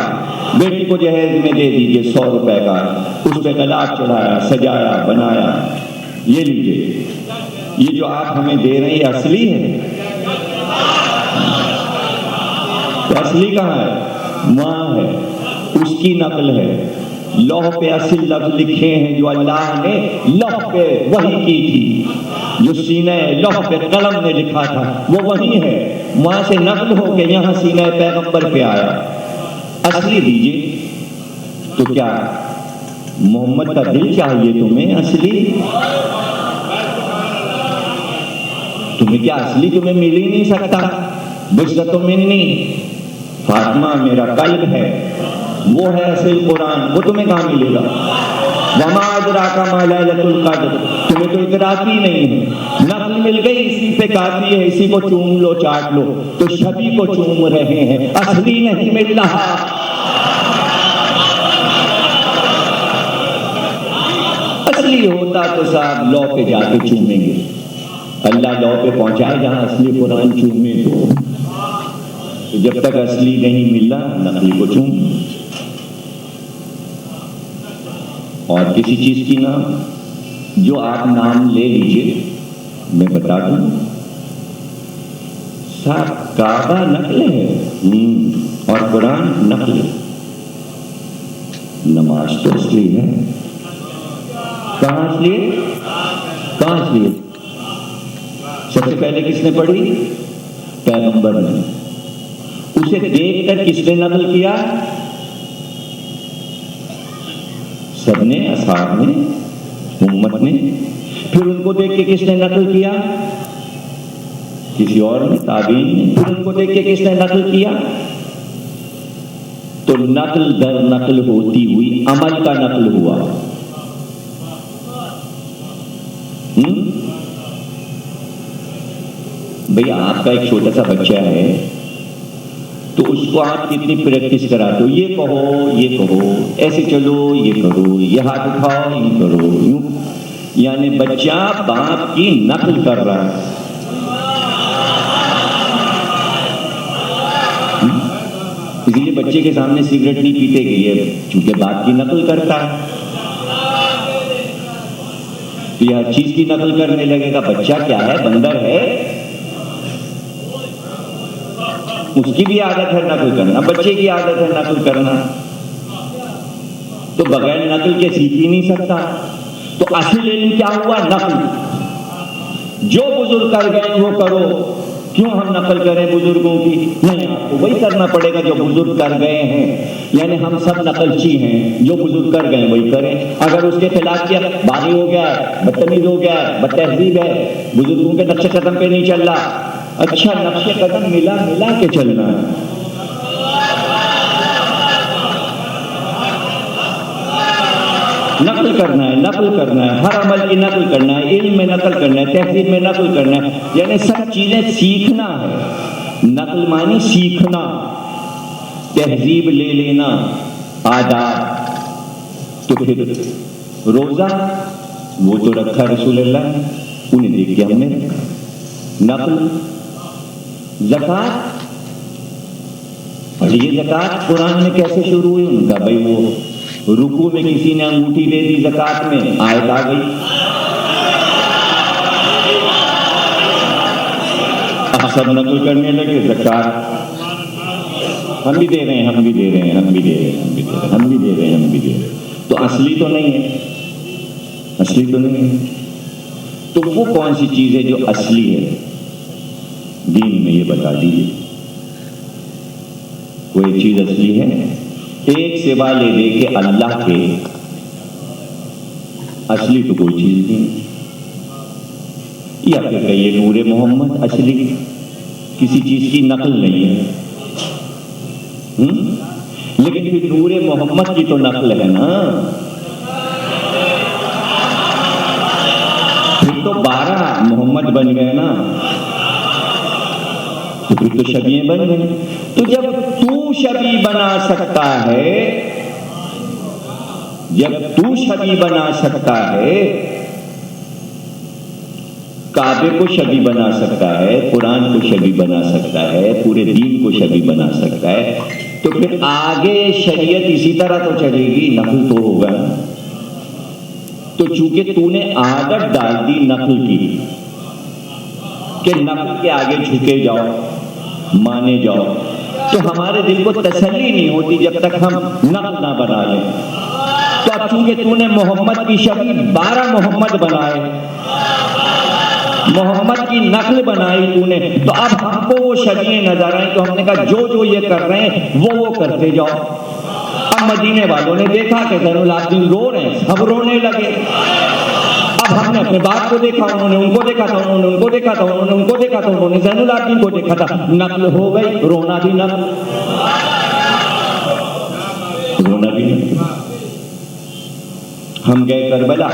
بیٹی کو جہیز میں دے دیجئے 100 روپے کا، اس پہ گلاب چڑھایا، سجایا، بنایا، یہ لیجئے۔ یہ جو آپ ہمیں دے رہے ہیں اصلی ہے؟ تو اصلی کہاں ہے؟ ماں ہے، اس کی نقل ہے۔ لوح پہ اصل لفظ لکھے ہیں جو اللہ نے لوح پہ وحی کی تھی، جو سینہ لوح پہ قلم نے لکھا تھا وہ وہی ہے۔ وہاں سے نقل ہو کے یہاں سینہ پیغمبر پہ آیا۔ اصلی دیجئے۔ تو کیا محمد کا دل چاہیے تمہیں اصلی؟ تمہیں کیا اصلی تمہیں مل ہی نہیں سکتا؟ بشرۃ منی، فاطمہ میرا قلب ہے، وہ ہے اصل قرآن، وہ تمہیں کہاں ملے گا؟ وما ادراک ما لیلۃ القدر، تمہیں تو ادراک ہی نہیں ہے۔ نقل مل گئی، اسی پہ کافی ہے، اسی کو چوم لو، چاٹ لو، تو شبی کو چوم رہے ہیں، اصلی نہیں مل رہا۔ اصلی ہوتا تو صاحب لو پہ جا کے چومیں گے، اللہ لو پہ پہنچائے جہاں اصلی قرآن چومے تو جب تک اصلی نہیں ملا نقلی کو چوم۔ اور کسی چیز کی نام جو آپ نام لے لیجئے، میں بتا دوں، صاحب کعبہ نقل ہے اور قرآن نقل ہے، نماز تو اصلی ہے۔ کہاں اصلی ہے؟ کہاں اصلی ہے؟ سب سے پہلے کس نے پڑھی؟ پیغمبر نے۔ اسے دیکھ کر کس نے نقل کیا؟ سب نے، اصحاب نے، امت نے۔ پھر ان کو دیکھ کے کس نے نقل کیا؟ کسی اور نے، تابعین نے۔ پھر ان کو دیکھ کے کس نے نقل کیا؟ تو نقل در نقل ہوتی ہوئی عمل کا نقل ہوا۔ بھئی آپ کا ایک چھوٹا سا بچہ ہے تو اس کو آپ کتنی پریکٹس کراتے ہو، یہ کہو، یہ کہو، ایسے چلو، یہ کرو، یہ ہاتھ اٹھاؤ، یہ کرو، یوں، یعنی بچہ باپ کی نقل کر رہا ہے۔ اسی لیے بچے کے سامنے سگریٹ نہیں پیتے کہ یہ چونکہ باپ کی نقل کرتا ہے، تو یہ ہر چیز کی نقل کرنے لگے گا۔ بچہ کیا ہے؟ بندر ہے، اس کی بھی عادت ہے نقل کرنا، بچے کی عادت ہے نقل کرنا، تو بغیر نقل کے سیکھ ہی نہیں سکتا۔ تو اصل علم کیا ہوا؟ نقل۔ جو بزرگ کر گئے وہ کرو، کیوں ہم نقل کریں بزرگوں کی؟ نہیں، آپ کو وہی کرنا پڑے گا جو بزرگ کر گئے ہیں، یعنی ہم سب نقلچی ہیں، جو بزرگ کر گئے وہی کریں۔ اگر اس کے خلاف کیا، باغی ہو گیا ہے، بدتمیز ہو گیا ہے، بدتہذیب ہے، بزرگوں کے نقش قدم پہ نہیں چل رہا، اچھا نقش قدم ملا ملا کے چلنا ہے۔ نقل کرنا ہے، نقل کرنا ہے، ہر عمل کی نقل کرنا ہے، علم میں نقل کرنا ہے، تہذیب میں نقل کرنا ہے، یعنی سب چیزیں سیکھنا ہے۔ نقل مانی سیکھنا، تہذیب لے لینا، آداب۔ تو پھر روزہ وہ تو رکھا رسول اللہ نے، انہیں دیکھ کے ہم نے رکھا۔ نقل، زکوٰۃ، اور یہ زکوٰۃ قرآن میں کیسے شروع ہوئی؟ ان کا بھائی وہ رکوع میں کسی نے انگوٹھی دے دی زکوٰۃ میں، آیت آ گئی، اب سب نقل کرنے لگے زکوٰۃ ہم بھی دے رہے ہیں، ہم بھی دے رہے ہیں، ہم بھی دے رہے ہیں، ہم بھی دے رہے ہیں، ہم بھی دے رہے ہیں، ہم بھی دے رہے ہیں۔ تو اصلی تو نہیں ہے، اصلی تو نہیں ہے۔ تو وہ کون سی چیز ہے جو اصلی ہے دین میں؟ یہ بتا دیجیے، کوئی چیز اصلی ہے؟ ایک سوا لے دے کہ اللہ کے، اصلی تو کوئی چیز نہیں۔ یا پھر کہیے نور محمد اصلی، کسی چیز کی نقل نہیں ہے، لیکن پھر نور محمد کی تو نقل ہے نا۔ پھر تو 12 محمد بن گئے نا، تو پھر تو شبیہیں بن گئی۔ تو جب تو شبیہ بنا سکتا ہے، جب تو شبیہ بنا سکتا ہے، کعبے کو شبیہ بنا سکتا ہے، قرآن کو شبیہ بنا سکتا ہے، پورے دین کو شبیہ بنا سکتا ہے، تو پھر آگے شریعت اسی طرح تو چلے گی، نقل تو ہوگا۔ تو چونکہ تو نے عادت ڈال دی نقل کی کہ نقل کے آگے جھکے جاؤ، مانے جاؤ، تو ہمارے دل کو تسلی نہیں ہوتی جب تک ہم نقل نہ بنا لیں۔ تو اب چونکہ تو نے محمد کی شبیہ 12 محمد بنائے، محمد کی نقل بنائی تو نے، تو اب ہم کو وہ شبیہیں نظر آئیں، تو ہم نے کہا جو یہ کر رہے ہیں وہ کرتے جاؤ۔ اب مدینے والوں نے دیکھا کہ زین العابدین رو رہے ہیں، سب رونے لگے۔ اب ہم نے اپنے باپ کو دیکھا، انہوں نے ان کو دیکھا تھا، انہوں نے ان کو دیکھا تھا، انہوں نے ان کو دیکھا تھا، انہوں نے زین العابدین کو دیکھا تھا، نقل ہو گئی، رونا بھی نقل، رونا بھی نقل۔ ہم گئے کربلا،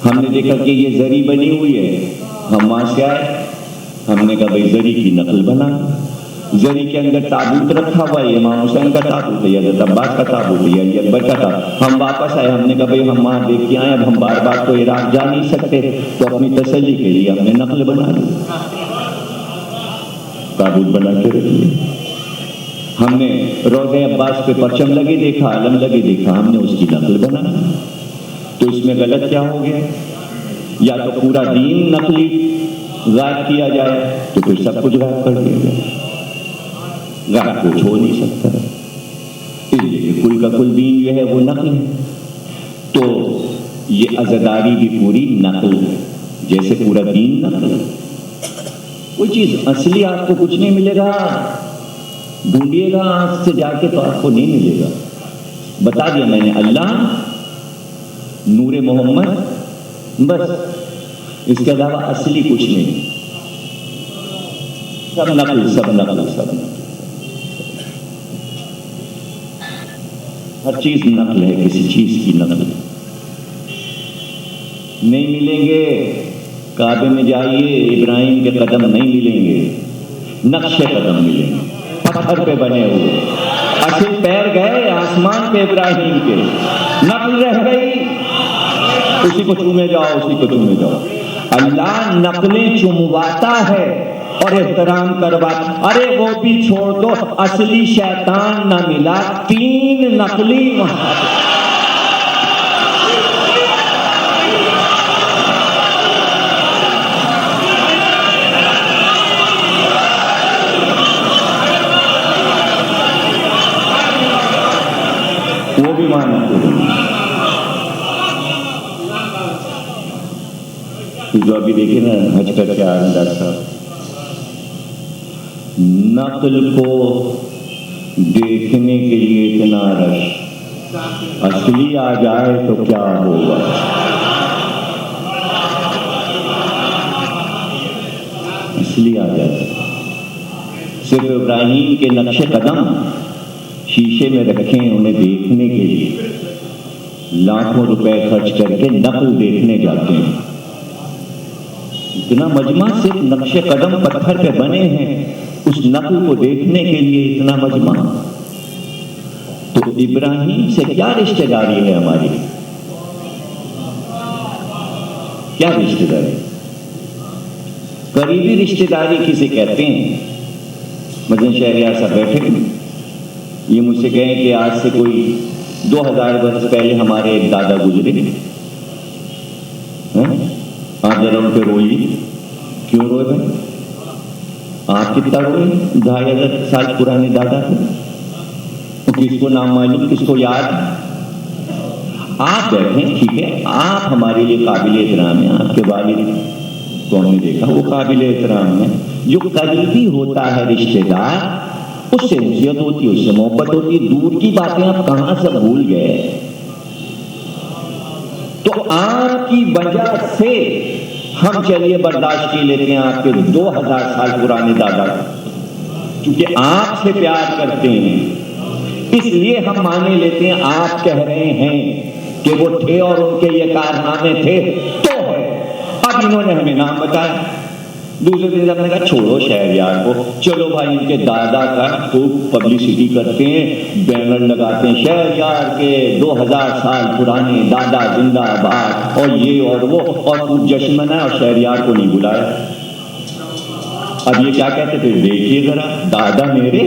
ہم نے دیکھا کہ یہ زری بنی ہوئی ہے، ہم وہاں سے آئے، ہم نے کہا بھائی زری کی نقل بنا۔ زری کے اندر تابوت رکھا ہوا ہے، امام حسین کا تابوت ہے، حضرت عباس کا تابوت ہے، علی اکبر کا تابوت۔ ہم واپس آئے، ہم نے کہا بھائی ہم وہاں دیکھ کے آئے، اب ہم بار بار تو عراق جا نہیں سکتے، تو اپنی تسلی کے لیے ہم نے نقل بنا لی، تابوت بنا کے رکھ لیا۔ ہم نے روضہ عباس پہ پرچم لگے دیکھا، علم لگے دیکھا، ہم نے اس کی نقل بنا۔ تو اس میں غلط کیا ہو گیا؟ یا تو پورا دین نقلی غائب کیا جائے، تو پھر سب کچھ غائب کر دیا جائے، غائب کچھ ہو نہیں سکتا ہے، اس لیے کل کا کل دین جو ہے وہ نقل ہے۔ تو یہ عزاداری بھی پوری نقل ہے، جیسے پورا دین نقل ہے۔ کوئی چیز اصلی آپ کو کچھ نہیں ملے گا، ڈھونڈیے گا آنکھ سے جا کے تو آپ کو نہیں ملے گا۔ بتا دیا میں نے، اللہ، نور محمد، بس اس کے علاوہ اصلی کچھ نہیں، سب نقل، سب نقل، سب نقل، ہر چیز نقل ہے، کسی چیز کی نقل نہیں ملیں گے۔ کعبے میں جائیے، ابراہیم کے قدم نہیں ملیں گے، نقش قدم ملیں گے، پتھر پہ بنے ہوئے، اصل پیر گئے آسمان پہ ابراہیم کے، نقل رہ گئی، اسی کو چومے جاؤ، اسی کو چومے جاؤ۔ اللہ نقلیں چمواتا ہے اور احترام کرواتا۔ ارے وہ بھی چھوڑ دو، اصلی شیطان نہ ملا، 3 نقلی وہاں۔ وہ بھی مانتے ہیں۔ جو ابھی دیکھیں نا حج کر کے آ رہے ہیں ڈاکٹر صاحب، نقل کو دیکھنے کے لیے اتنا رش، اصلی آ جائے تو کیا ہوگا؟ اصلی آ جائے، صرف ابراہیم کے نقش قدم شیشے میں رکھیں انہیں دیکھنے کے لیے، لاکھوں روپے خرچ کر کے نقل دیکھنے جاتے ہیں۔ اتنا مجمع صرف نقش قدم پتھر پہ بنے ہیں، اس نقل کو دیکھنے کے لیے اتنا مجمع۔ تو ابراہیم سے کیا رشتہ داری ہے ہماری؟ کیا رشتہ داری؟ قریبی رشتہ داری کسے کہتے ہیں؟ مثلا شہریار صاحب بیٹھے، یہ مجھ سے کہیں کہ آج سے کوئی 2000 برس پہلے ہمارے ایک دادا گزرے، آپ ذرا ان پہ روئیے۔ کیوں روئے بھائی؟ آپ کتنا روئے؟ 2500 سال پرانے دادا تھے، کس کو نام معلوم، کس کو یاد؟ آپ بیٹھیں، ٹھیک ہے، آپ ہمارے لیے قابل احترام ہیں، آپ کے والد کو ہم نے دیکھا وہ قابل احترام ہے۔ جو قریبی ہوتا ہے رشتہ دار، اس سے انسیت ہوتی ہے، اس سے محبت ہوتی ہے، دور کی باتیں آپ کہاں سے بھول گئے؟ تو آپ کی وجہ سے ہم چلیے برداشت کی لیتے ہیں آپ کے 2000 سال پرانے دادا، کیونکہ آپ سے پیار کرتے ہیں، اس لیے ہم مانے لیتے ہیں۔ آپ کہہ رہے ہیں کہ وہ تھے اور ان کے یہ کارنامے تھے، تو ہے، اب انہوں نے ہمیں نام بتایا. دوسرے دن ہم نے کہا چھوڑو شہریار کو, چلو بھائی ان کے دادا کا خوب پبلسٹی کرتے ہیں, بینر لگاتے ہیں شہریار کے 2000 سال پرانے دادا زندہ باد اور یہ اور وہ, اور خوب جشن منایا اور شہریار کو نہیں بلایا. اب یہ کیا کہتے تھے, دیکھیے ذرا دادا میرے,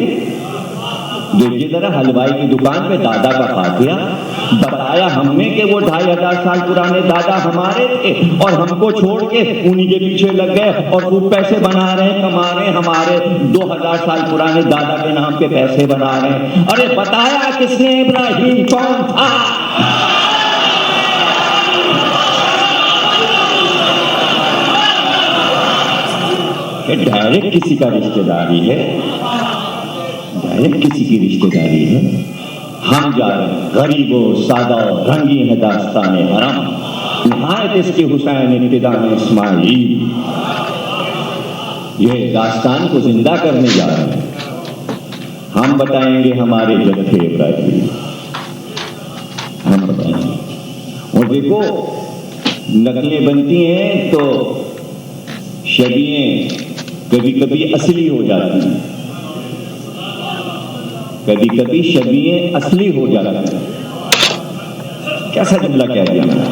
دیکھیے ذرا حلوائی کی دکان پہ دادا کا فاتحہ. بتایا ہم نے کہ وہ 2500 سال پرانے دادا ہمارے تھے اور ہم کو چھوڑ کے انہی کے پیچھے لگ گئے اور خوب پیسے بنا رہے ہیں, کما رہے ہیں, ہمارے 2000 سال پرانے دادا کے نام پہ پیسے بنا رہے ہیں. ارے بتایا کس نے ابراہیم کون تھا؟ ڈائریکٹ کسی کا رشتہ داری ہے, ڈائریکٹ کسی کی رشتہ داری ہے. ہم جا رہے ہیں غریب و سادہ و رنگین ہے داستان حرم, نہایت اس کے حسین ابتدا میں اسماعیل. یہ داستان کو زندہ کرنے جا رہے ہیں. ہم بتائیں گے ہمارے جد تھے ابراہیم, ہم بتائیں گے. اور دیکھو نقلیں بنتی ہیں تو شبیہیں کبھی کبھی اصلی ہو جاتی ہیں, کبھی کبھی شبیہیں اصلی ہو جاتی ہیں. کیسا جملہ کہہ دیا میں نے؟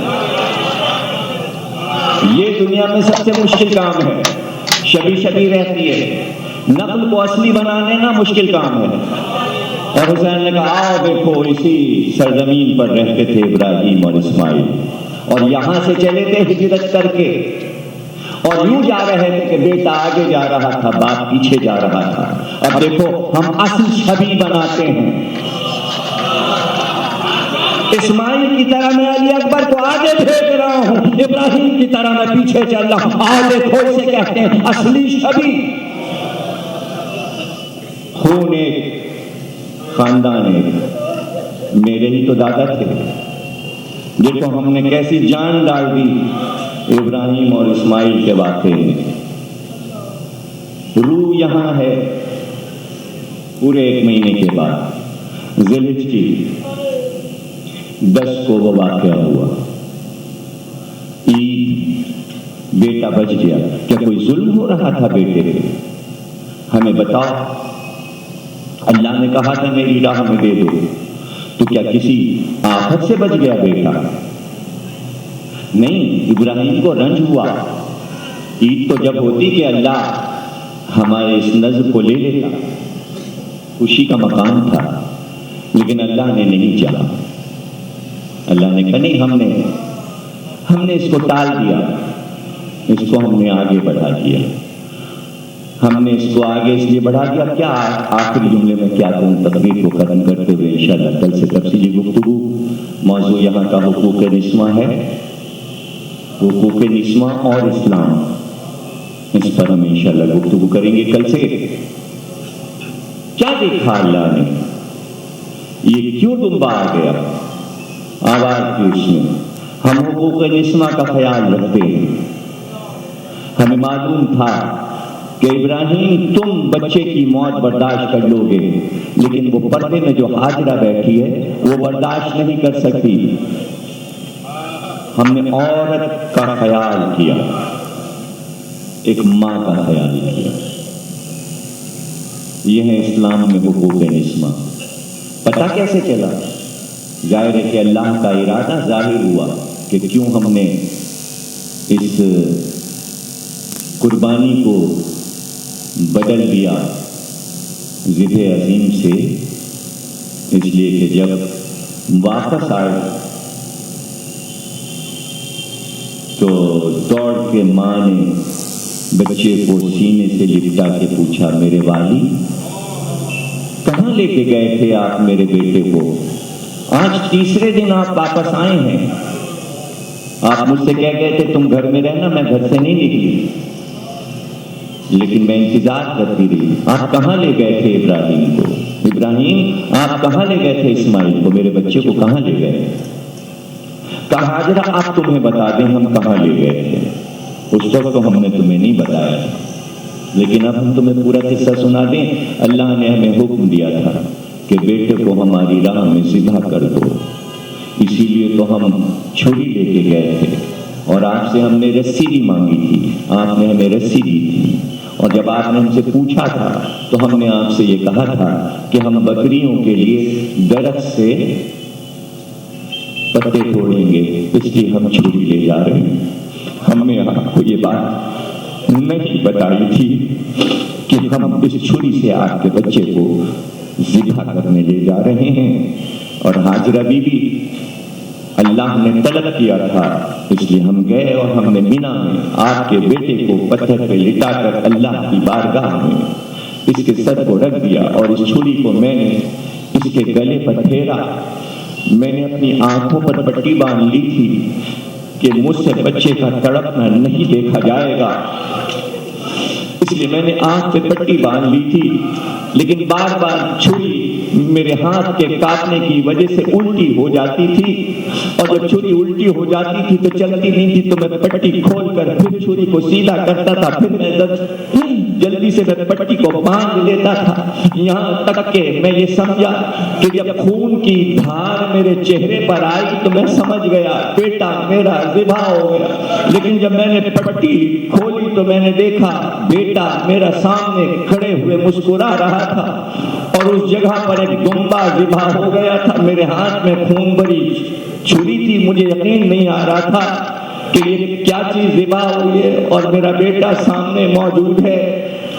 یہ دنیا میں سب سے مشکل کام ہے, شبی رہتی ہے. نقل کو اصلی بنانے نا مشکل کام ہے. اور حسین نے کہا آؤ دیکھو اسی سرزمین پر رہتے تھے ابراہیم اور اسماعیل, اور یہاں سے چلے تھے ہجرت کر کے, اور یوں جا رہے تھے کہ بیٹا آگے جا رہا تھا, باپ پیچھے جا رہا تھا. اب دیکھو ہم اصل چھبی بناتے ہیں. اسماعیل کی طرح میں علی اکبر کو آگے بھیج رہا ہوں, ابراہیم کی طرح میں پیچھے چل رہا ہوں. آؤ دیکھو اسے کہتے ہیں اصلی چھبی. خون ایک, خاندان ایک, میرے ہی تو دادا تھے. دیکھو ہم نے کیسی جان ڈال دی ابراہیم اور اسماعیل کے واقعے میں. روح یہاں ہے. پورے 1 مہینے کے بعد ذی الحجہ کی 10 کو وہ واقعہ ہوا. عید, بیٹا بچ گیا. کیا کوئی ظلم ہو رہا تھا بیٹے پہ؟ ہمیں بتاؤ. اللہ نے کہا تھا میری راہ میں دے دو, تو کیا کسی آفت سے بچ گیا بیٹا؟ نہیں, ابراہیم کو رنج ہوا. عید تو جب ہوتی کہ اللہ ہمارے اس نظر کو لے لیتا, خوشی کا مقام تھا, لیکن اللہ نے نہیں چاہا. اللہ نے کہا نہیں, ہم نے اس کو ٹال دیا, اس کو ہم نے آگے بڑھا دیا. ہم نے اس کو آگے اس لیے بڑھا دیا. کیا آخری جملے میں کیا کہوں تقریر کو ختم کرتے ہوئے انشاءاللہ کل سے تفصیلی گفتگو. موضوع یہاں کا حقوق نسواں ہے, حقوق نسواں اور اسلام, اس پر ہم انشاءاللہ گفتگو کریں گے کل سے. کیا دیکھا اللہ نے, یہ کیوں دمبا آ گیا آواز کی اس میں؟ ہم حقوق نسواں کا خیال رکھتے ہیں. ہمیں معلوم تھا کہ ابراہیم تم بچے کی موت برداشت کر لو گے, لیکن وہ پردے میں جو ہاجرہ بیٹھی ہے وہ برداشت نہیں کر سکتی. ہم نے عورت کا خیال کیا, ایک ماں کا خیال کیا. یہ ہے اسلام میں حقوق نسواں. پتہ کیسے چلا؟ ظاہر ہے کہ اللہ کا ارادہ ظاہر ہوا کہ کیوں ہم نے اس قربانی کو بدل دیا ذبح عظیم سے. اس لیے کہ جب واپس آئے تو دوڑ کے ماں نے بچے کو سینے سے لپٹا کے پوچھا, میرے والد کہاں لے کے گئے تھے آپ میرے بیٹے کو؟ آج تیسرے دن آپ واپس آئے ہیں. آپ مجھ سے کہہ گئے تھے تم گھر میں رہنا, میں گھر سے نہیں نکلی, لیکن میں انتظار کرتی رہی. آپ کہاں لے گئے تھے ابراہیم کو؟ ابراہیم آپ کہاں لے گئے تھے اسماعیل کو, میرے بچے کو کہاں لے گئے؟ کہا حاجرہ آپ تمہیں بتا دیں ہم کہاں لے گئے تھے. اس وقت تو ہم نے تمہیں نہیں بتایا, لیکن اب ہم تمہیں پورا قصہ سنا دیں. اللہ نے ہمیں حکم دیا تھا کہ بیٹے کو ہماری راہ میں ذبح کر دو, اسی لیے تو ہم چھری لے کے گئے تھے. اور آپ سے ہم نے رسی بھی مانگی تھی، آپ نے ہمیں رسی دی تھی، اور جب آپ نے ہم سے پوچھا تھا تو ہم نے آپ سے یہ کہا تھا کہ ہم بکریوں کے لیے درخت سے پتے توڑیں گے، اس لیے ہم چھری لے جا رہے ہیں۔ ہم نے آپ کو یہ بات نہیں بتائی تھی کہ ہم اس چھری سے آپ کے بچے کو ذبح کرنے لے جا رہے ہیں۔ اور ہاجرہ بی بی اللہ نے طلب کیا تھا، اس لیے ہم گئے اور ہم نے مینا میں آپ کے بیٹے کو پتھر پہ لٹا کر اللہ کی بارگاہ میں اس کے سر کو رکھ دیا، اور اس چھری کو میں نے اس کے گلے پر پھیرا۔ میں نے اپنی آنکھوں پر پٹی باندھ لی تھی کہ مجھ سے بچے کا تڑپنا نہیں دیکھا جائے گا، اس لیے میں نے آنکھ پہ پٹی باندھ لی تھی، لیکن بار بار چھری میرے ہاتھ کے کاٹنے کی وجہ سے الٹی ہو جاتی تھی، اور جب چھری الٹی ہو جاتی تھی تو چلتی نہیں تھی، تو میں پٹی کھول کر پھر چھری کو سیدھا کرتا تھا، پھر میں جلدی سے میں پٹی کو باندھ لیتا تھا، یہاں تک کہ میں یہ سمجھا کہ جب خون کی دھار میرے چہرے پر آئی تو میں سمجھ گیا بیٹا میرا ذبح ہو گیا۔ لیکن جب میں نے پٹی کھولی تو میں نے دیکھا بیٹا میرا سامنے کھڑے ہوئے مسکرا رہا تھا، اور اس جگہ پر ایک دمبا ذبح ہو گیا تھا۔ میرے ہاتھ میں خون بھری چھری تھی، مجھے یقین نہیں آ رہا تھا کہ یہ کیا چیز ذبح ہوئی ہے، اور میرا بیٹا سامنے موجود ہے۔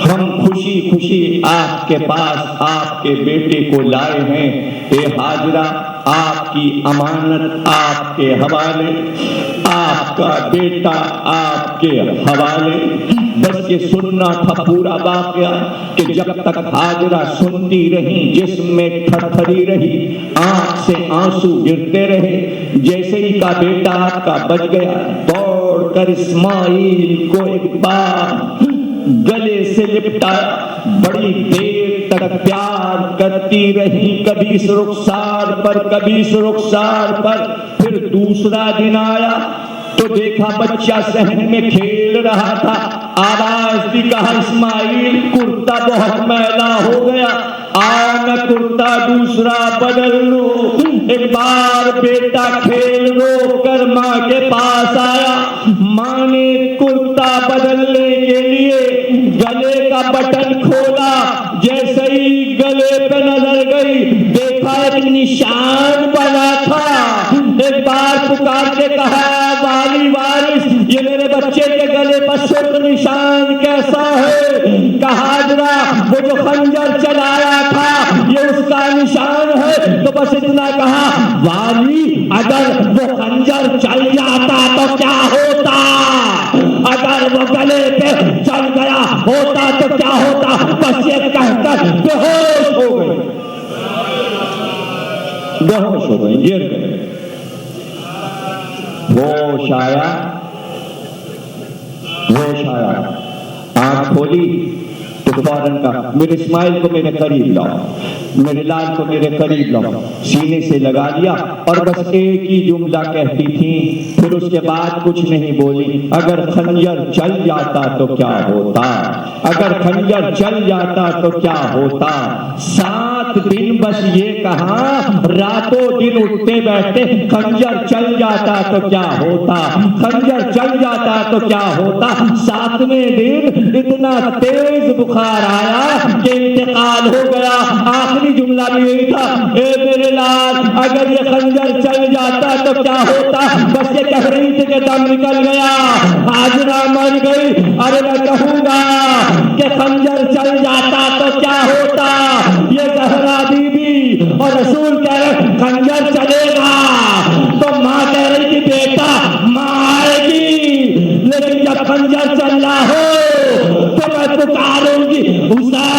ہم خوشی خوشی آپ کے پاس آپ کے بیٹے کو لائے ہیں، اے ہاجرہ آپ کی امانت آپ کے حوالے، آپ کا بیٹا آپ کے حوالے۔ بس یہ سننا تھا پورا واقعہ کہ جب تک ہاجرہ سنتی رہی، جسم میں تھر تھری رہی، آنکھ سے آنسو گرتے رہے۔ جیسے ہی کا بیٹا آپ کا بچ گیا، دوڑ کر اسماعیل کو ایک بار گلے سے لپٹایا، بڑی دیر تک پیار کرتی رہی، کبھی اس رخسار پر کبھی اس رخسار پر۔ پھر دوسرا دن آیا تو دیکھا بچہ صحن میں کھیل رہا تھا، آواز بھی کہا اسماعیل کرتا بہت میلا ہو گیا، آؤ میں کرتا دوسرا بدل لوں۔ ایک بار بیٹا کھیل رو کر ماں کے پاس آیا، ماں نے کرتا بدلنے کے لیے گلے کا بٹن کھولا، جیسے ہی گلے پہ نظر گئی دیکھا ایک نشان بنا تھا۔ ایک بار پکار کے کہا والی وارث یہ میرے بچے کے گلے پر سرخ نشان کیسا ہے؟ کہا حاجرہ وہ جو خنجر چلایا تھا یہ اس کا نشان ہے۔ تو بس اتنا کہا والی اگر وہ خنجر چل جاتا تو کیا ہوتا، اگر وہ گلے پہ چل گیا ہوتا تو کیا ہوتا؟ بس یہ کہہ کر بے ہوش ہو گئے، بے ہوش ہو گئے، گر گئے۔ ہوش آیا، ہوش آیا، آنکھ کھولی تو فوراً کہا میرے اسماعیل کو میرے قریب لاؤ، میرے لال کو میرے قریب لاؤ۔ سینے سے لگا لیا اور بس ایک ہی جملہ کہتی تھی، پھر اس کے بعد کچھ نہیں بولی۔ اگر خنجر چل جاتا تو کیا ہوتا، اگر خنجر چل جاتا تو کیا ہوتا۔ 7 دن بس یہ کہا، راتوں دن اٹھتے بیٹھتے خنجر چل جاتا تو کیا ہوتا، خنجر چل جاتا تو کیا ہوتا۔ 7ویں دن اتنا تیز بخار آیا کہ انتقال ہو گیا۔ آخری جملہ بھی یہی تھا، اے میرے لال اگر یہ خنجر چل جاتا تو کیا ہوتا۔ بس یہ کہہ رہی تھی کہ دم نکل گیا، حاجرہ مر گئی۔ ارے میں کہوں گا کہ خنجر چل جاتا تو کیا ہوتا، یہ زہرا بی بی اور رسول کہہ رہے خنجر چلے گا، تو ماں کہہ رہی تھی بیٹا ماں آئے گی، لیکن جب خنجر چل رہا ہو تو میں پکاروں گی حسین